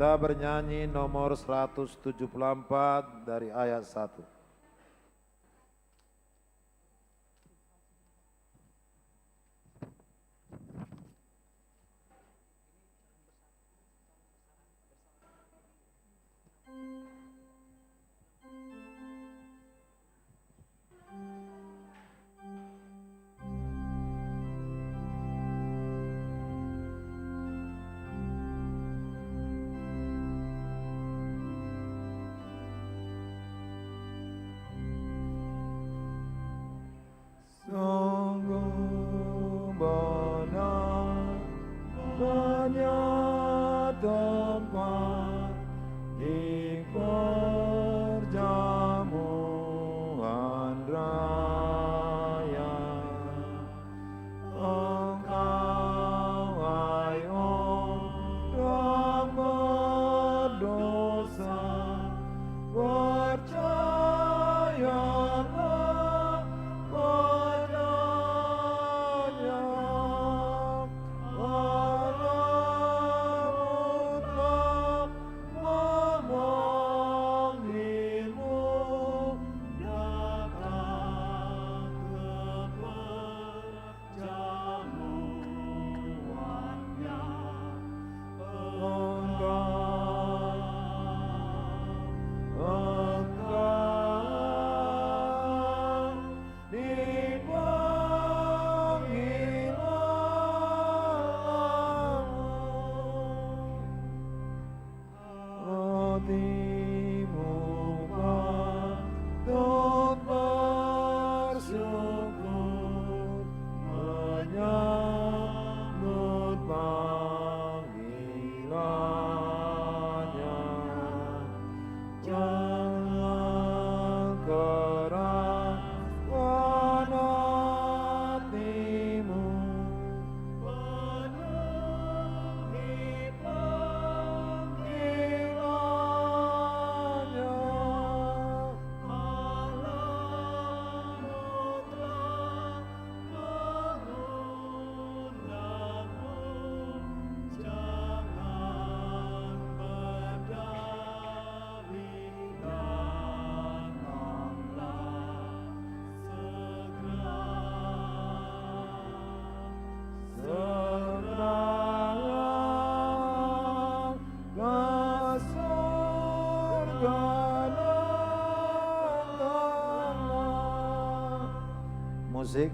D: Kita bernyanyi nomor 174 dari ayat 1. Sungguh benar banyak tempat di perjamuan raya. Engkau hai orang berdosa, percayalah padanya. Allah telah memanggilmu, datang ke perjamuannya. Engkau dipanggil Allah. Hatimu patut bersyukur menyambut panggilannya. Jangan keraskan hatimu, penuhi panggilannya. Allahmu telah mengundangmu, jangan berdalih datanglah segera ke surga datanglah. Musik.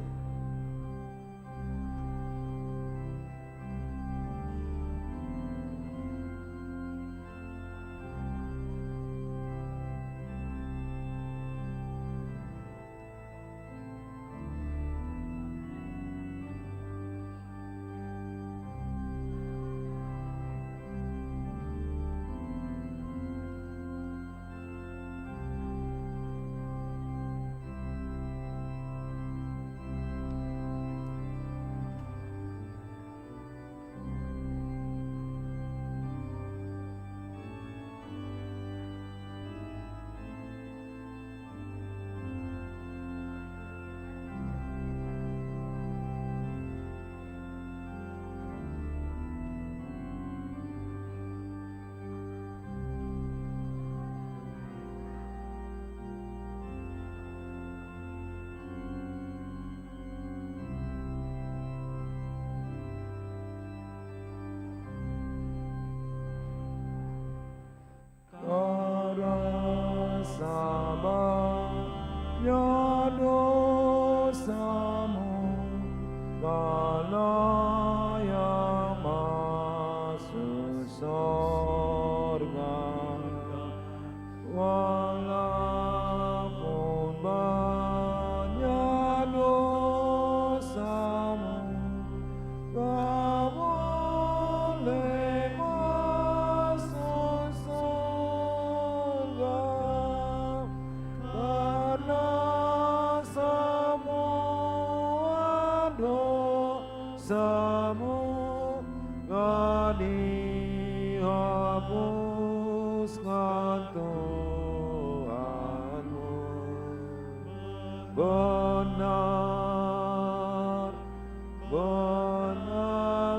D: Sabarnya dosamu, kalau yang masuk surga, walaupun banyak dosamu, kau boleh masuk surga. Karena semua dosamu telah dihapuskan Tuhanmu. Benar, benar,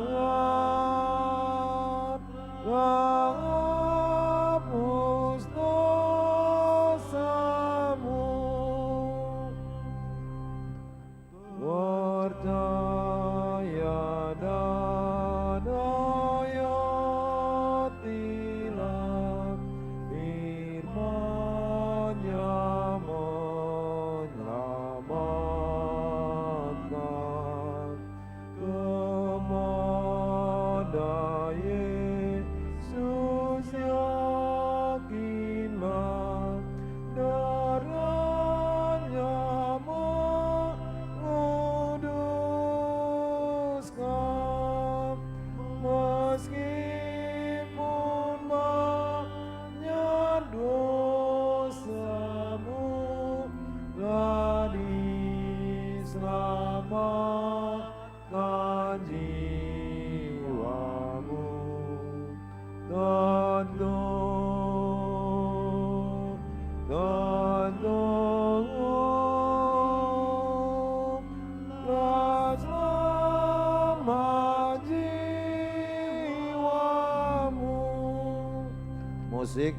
D: Musik.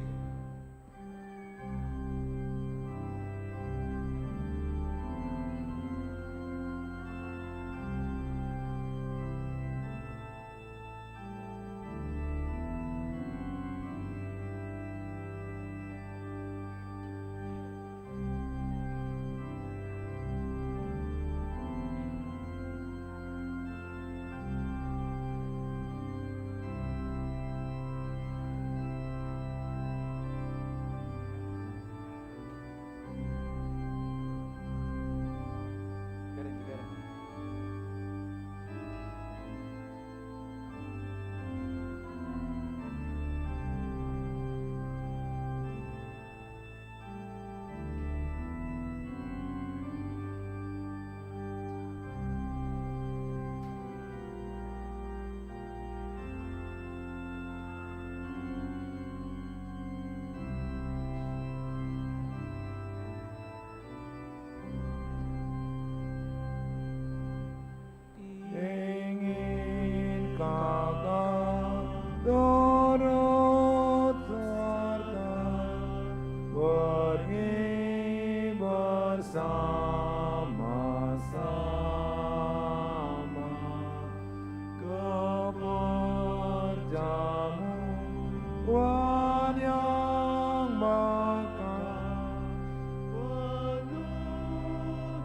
G: Ingin kakak turut serta pergi bersama-sama ke perjamuan yang bakal penuh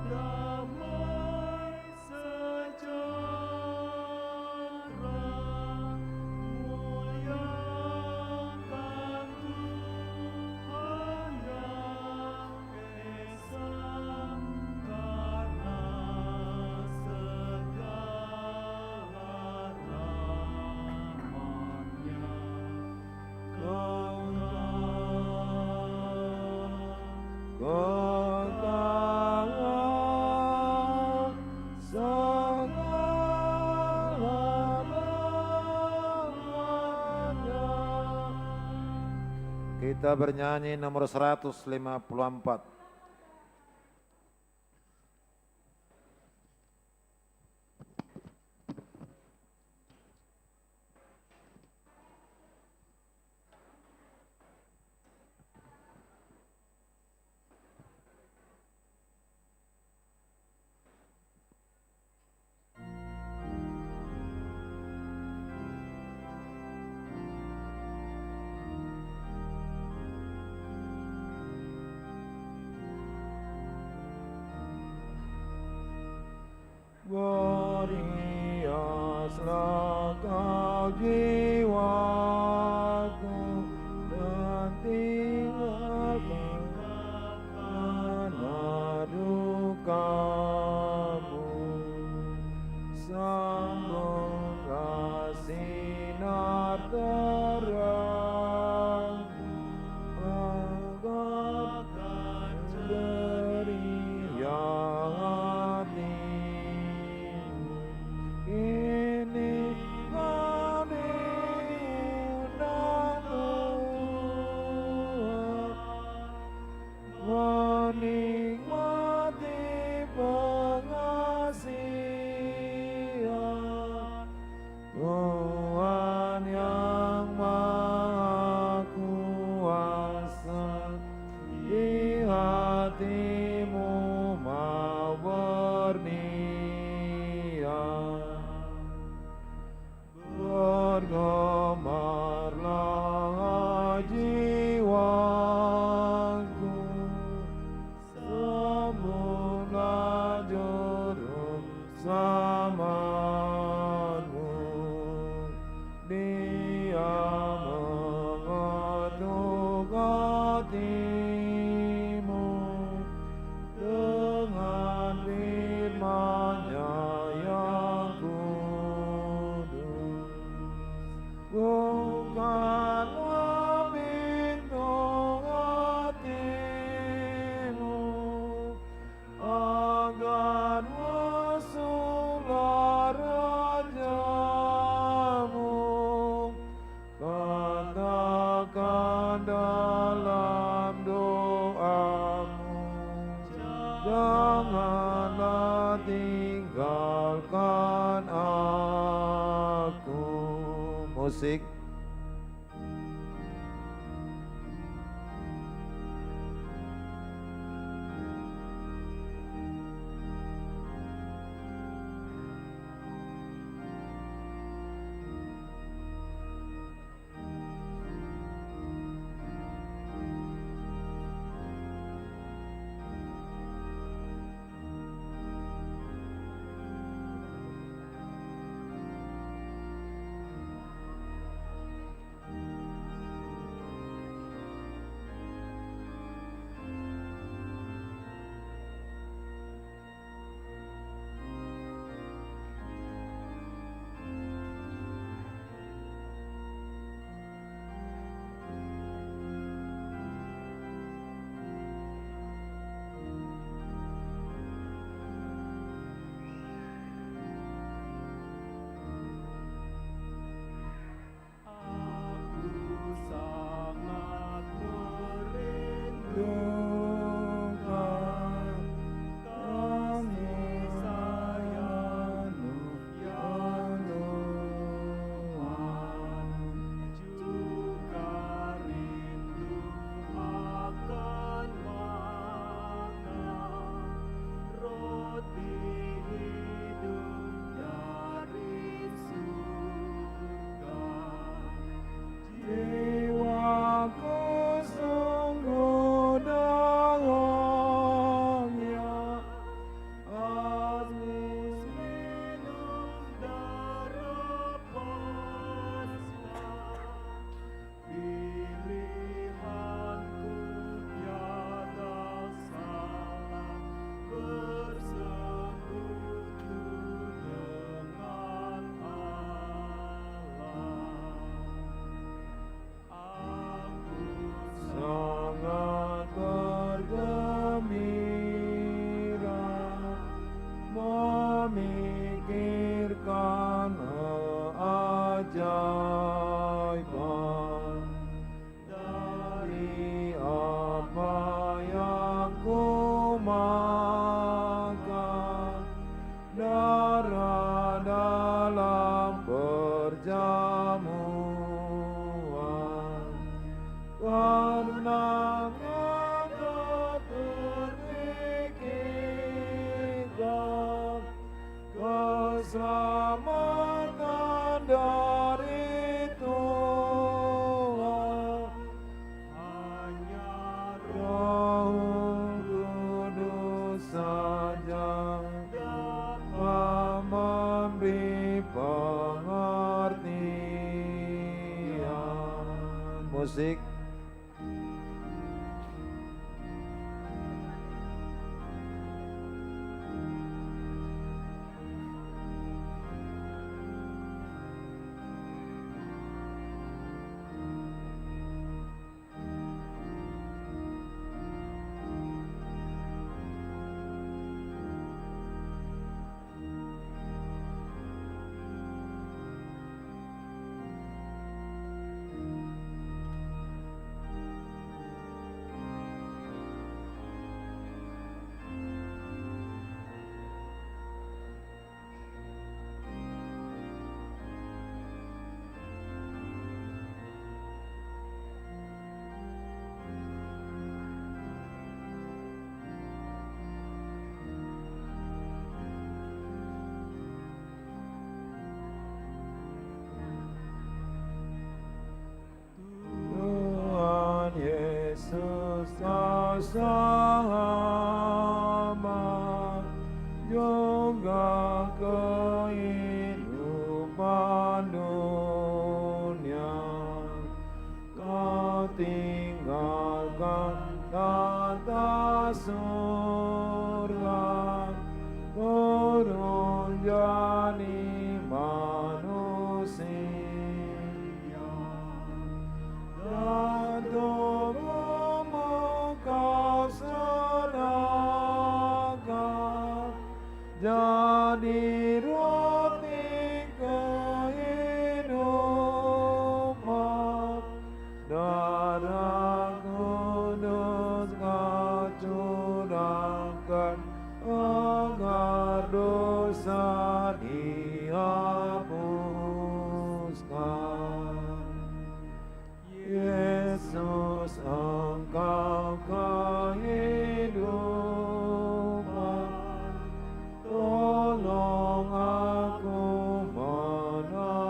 G: damai sejahtera, muliakan Tuhan yang Esa karena segala rahmat-Nya. Kekal segala rahmat-Nya.
D: Kita bernyanyi nomor 154.
G: Berhiaslah kau jiwaku dan tinggalkan karena dukamu. Sambunglah sinar terang agar ceria hatimu. Ini kau diundang Tuhan, menikmati pengasihan Tuhan yang Maha Kuasa. Di hatimu mau berniat, bergemarlah jiwaku, sambutlah juru selamatmu. Dia mengetuk hatimu dengan firman-Nya yang kudus. Bukalah pintu hatimu agar masuklah Raja-Mu. Katakan dalam doamu, janganlah tinggalkan aku.
D: Musik.
G: makan darah dalam perjamuan, karena engkau terpikirkan keselamatan dari Tuhan. Hanya Roh Kudus saja dapat memberi pengertian.
D: Musik.
G: Tuhan Yesus kau selamat, juga kehidupan dunia. Kau tinggalkan tata surga, turun jadi manusia. Dan tubuhmu kau serahkan jadi roti kehidupan. Darah Kudus kau curahkan agar dosa dihapuskan. Yesus, engkau kehidupan, tolong aku menerima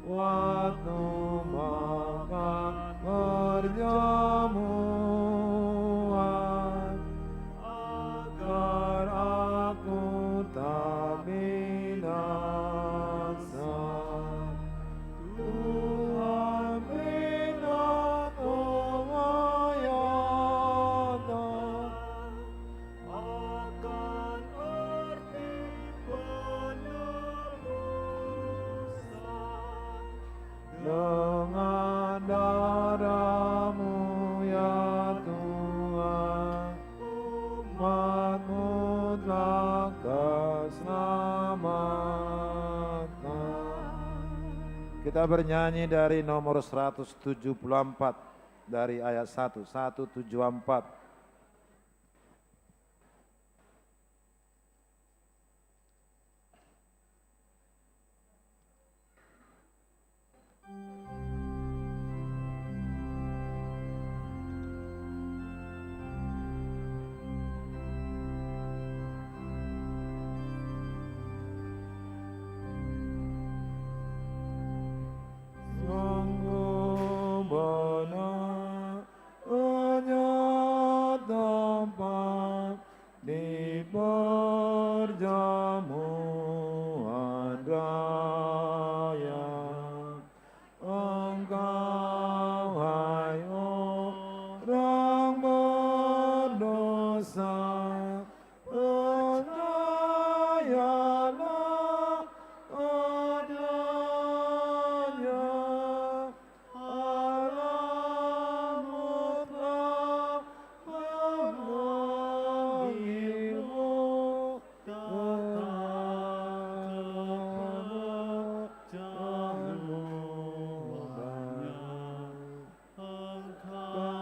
G: waktu makan perjamuan, agar aku tak binasa. Tuhan bina penghayatan akan arti penebusan. Dengan darah-Mu ya Tuhan, umat-Mu telah keselamatan.
D: Kita bernyanyi dari nomor 174 dari ayat 1, 174.
G: Sungguh benar hanya tempat di perjamuan raya. Engkau hai orang berdosa, percayalah adanya. Allah-Mu telah memanggilmu, tetaplah perjamuannya. Engkau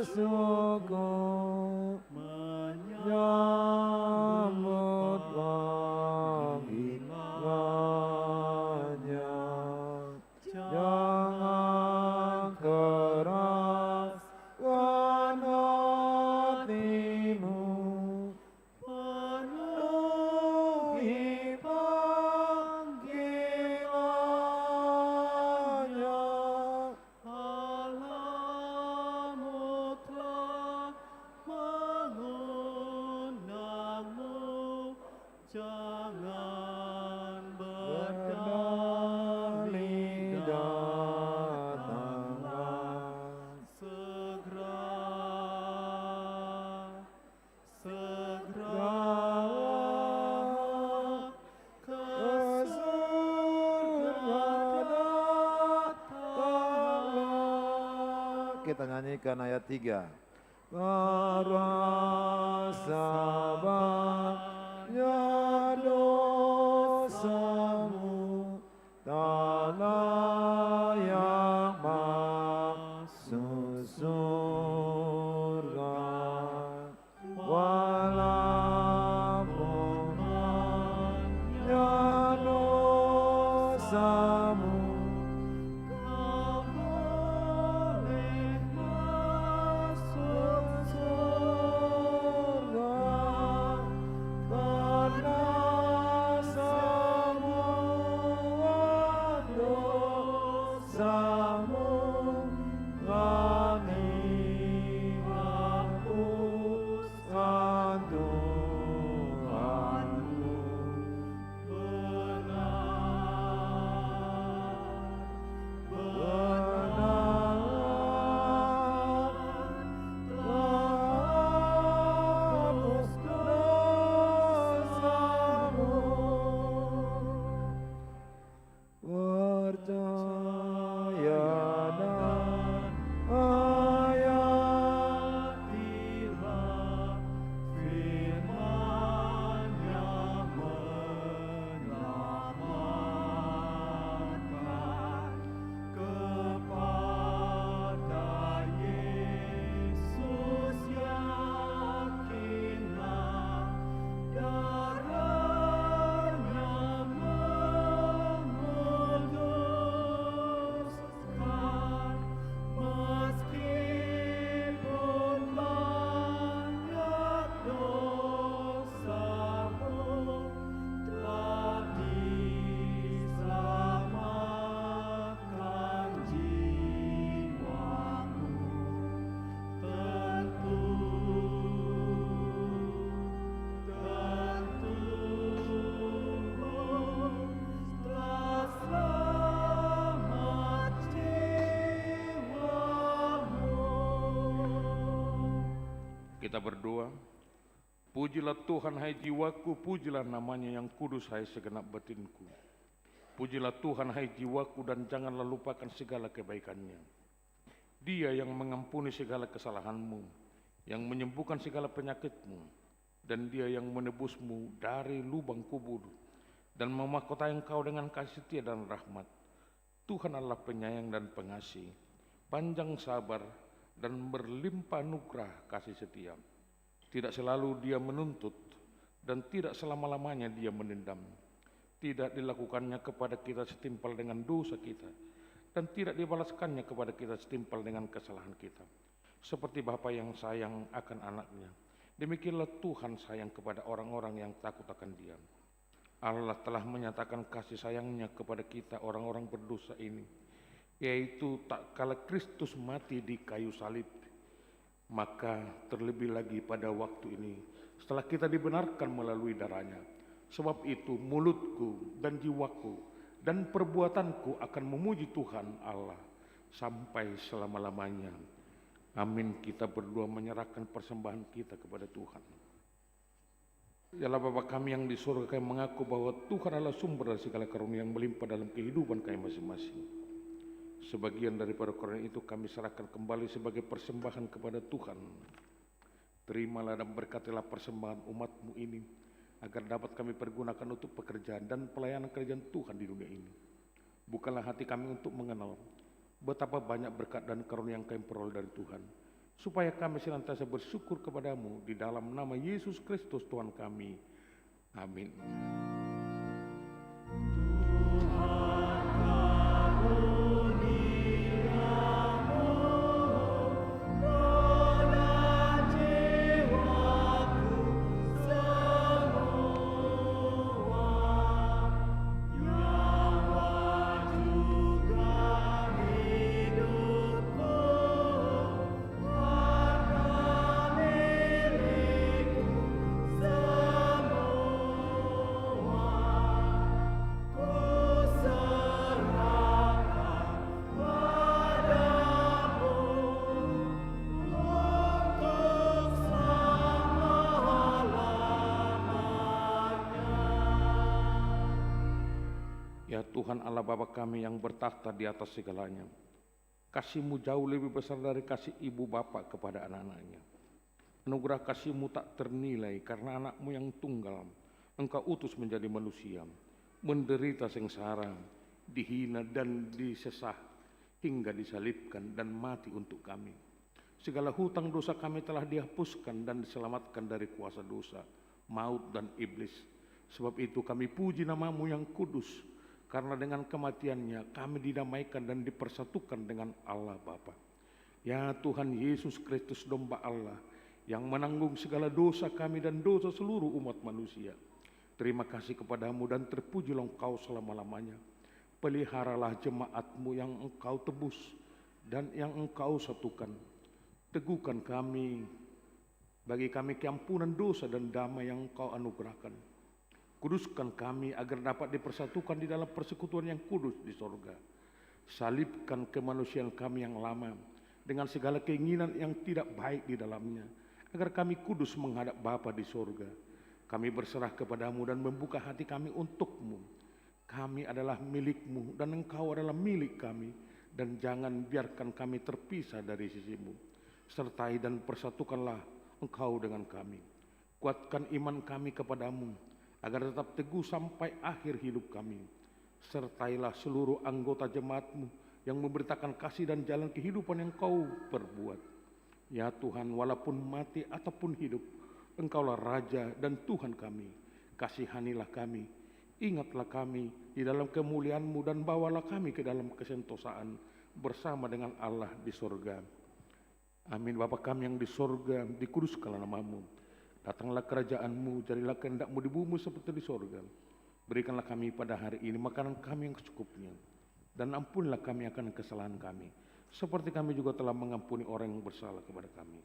G: bersyukur menyambut panggilannya. Jangan keraskan hatimu, penuhi panggilannya.
A: Allahmu telah mengundangmu, jangan berdalih, datanglah segera ke surga datanglah.
D: Kita nyanyikan ayat 3.
G: Merasa banyak dosamu, tak layak masuk surga. Walaupun banyak dosamu,
A: Kau boleh masuk surga,
G: karena semua dosamu telah dihapuskan Tuhanmu. Percaya dan hayatilah firman yang menyelamatkan. Kepada Yesus yakinlah, darahnya menguduskan. Meskipun banyak dosamu, telah diselamatkan jiwamu. Tentu telah selamat jiwamu.
E: Kita berdoa. Pujilah Tuhan hai jiwaku, pujilah namanya yang kudus hai segenap batinku. Pujilah Tuhan hai jiwaku dan janganlah lupakan segala kebaikannya. Dia yang mengampuni segala kesalahanmu, yang menyembuhkan segala penyakitmu, dan dia yang menebusmu dari lubang kubur dan memahkotai engkau dengan kasih setia dan rahmat. Tuhan Allah penyayang dan pengasih, panjang sabar dan berlimpah anugerah kasih setia. Tidak selalu dia menuntut dan tidak selama-lamanya dia menendam. Tidak dilakukannya kepada kita setimpal dengan dosa kita, dan tidak dibalaskannya kepada kita setimpal dengan kesalahan kita. Seperti Bapa yang sayang akan anaknya, demikianlah Tuhan sayang kepada orang-orang yang takut akan Dia. Allah telah menyatakan kasih sayangnya kepada kita orang-orang berdosa ini, yaitu tak kala Kristus mati di kayu salib, maka terlebih lagi pada waktu ini setelah kita dibenarkan melalui darahnya. Sebab itu mulutku dan jiwaku dan perbuatanku akan memuji Tuhan Allah sampai selama-lamanya. Amin. Kita berdua menyerahkan persembahan kita kepada Tuhan. Ya Allah Bapa kami yang di surga, kami mengaku bahwa Tuhan adalah sumber dari segala karunia yang melimpah dalam kehidupan kami masing-masing. Sebagian daripada karunia itu kami serahkan kembali sebagai persembahan kepada Tuhan. Terimalah dan berkatilah persembahan umat-Mu ini, agar dapat kami pergunakan untuk pekerjaan dan pelayanan kerajaan Tuhan di dunia ini. Bukanlah hati kami untuk mengenal betapa banyak berkat dan karunia yang kami peroleh dari Tuhan, supaya kami senantiasa bersyukur kepadamu di dalam nama Yesus Kristus Tuhan kami. Amin. Ya Tuhan Allah Bapa kami yang bertakhta di atas segalanya, kasih-Mu jauh lebih besar dari kasih ibu bapa kepada anak-anaknya. Anugerah kasih-Mu tak ternilai karena anak-Mu yang tunggal Engkau utus menjadi manusia, menderita sengsara, dihina dan disesah, hingga disalibkan dan mati untuk kami. Segala hutang dosa kami telah dihapuskan dan diselamatkan dari kuasa dosa, maut dan iblis. Sebab itu kami puji nama-Mu yang kudus, karena dengan kematiannya kami didamaikan dan dipersatukan dengan Allah Bapa. Ya Tuhan Yesus Kristus domba Allah yang menanggung segala dosa kami dan dosa seluruh umat manusia. Terima kasih kepadamu dan terpujilah Engkau selama-lamanya. Peliharalah jemaat-Mu yang Engkau tebus dan yang Engkau satukan. Teguhkan kami, bagi kami keampunan dosa dan damai yang Engkau anugerahkan. Kuduskan kami agar dapat dipersatukan di dalam persekutuan yang kudus di sorga. Salibkan kemanusiaan kami yang lama dengan segala keinginan yang tidak baik di dalamnya, agar kami kudus menghadap Bapa di sorga. Kami berserah kepadamu dan membuka hati kami untuk-Mu. Kami adalah milik-Mu dan Engkau adalah milik kami, dan jangan biarkan kami terpisah dari sisi-Mu. Sertai dan persatukanlah Engkau dengan kami. Kuatkan iman kami kepadamu, agar tetap teguh sampai akhir hidup kami. Sertailah seluruh anggota jemaat-Mu yang memberitakan kasih dan jalan kehidupan yang Kau perbuat. Ya Tuhan, walaupun mati ataupun hidup, Engkaulah Raja dan Tuhan kami. Kasihanilah kami, ingatlah kami di dalam kemuliaan-Mu, dan bawalah kami ke dalam kesentosaan bersama dengan Allah di sorga. Amin. Bapa kami yang di sorga, dikuduskanlah nama-Mu. Datanglah kerajaan-Mu, jadilah kehendak-Mu di bumi seperti di sorga. Berikanlah kami pada hari ini makanan kami yang secukupnya, dan ampunilah kami akan kesalahan kami, seperti kami juga telah mengampuni orang yang bersalah kepada kami.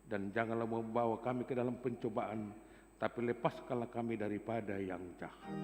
E: Dan janganlah membawa kami ke dalam pencobaan, tapi lepaskanlah kami daripada yang jahat.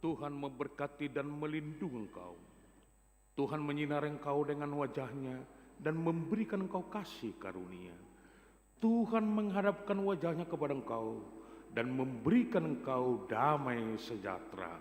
E: Tuhan memberkati dan melindungi engkau. Tuhan menyinari engkau dengan wajah-Nya dan memberikan engkau kasih karunia. Tuhan menghadapkan wajah-Nya kepada engkau dan memberikan engkau damai sejahtera.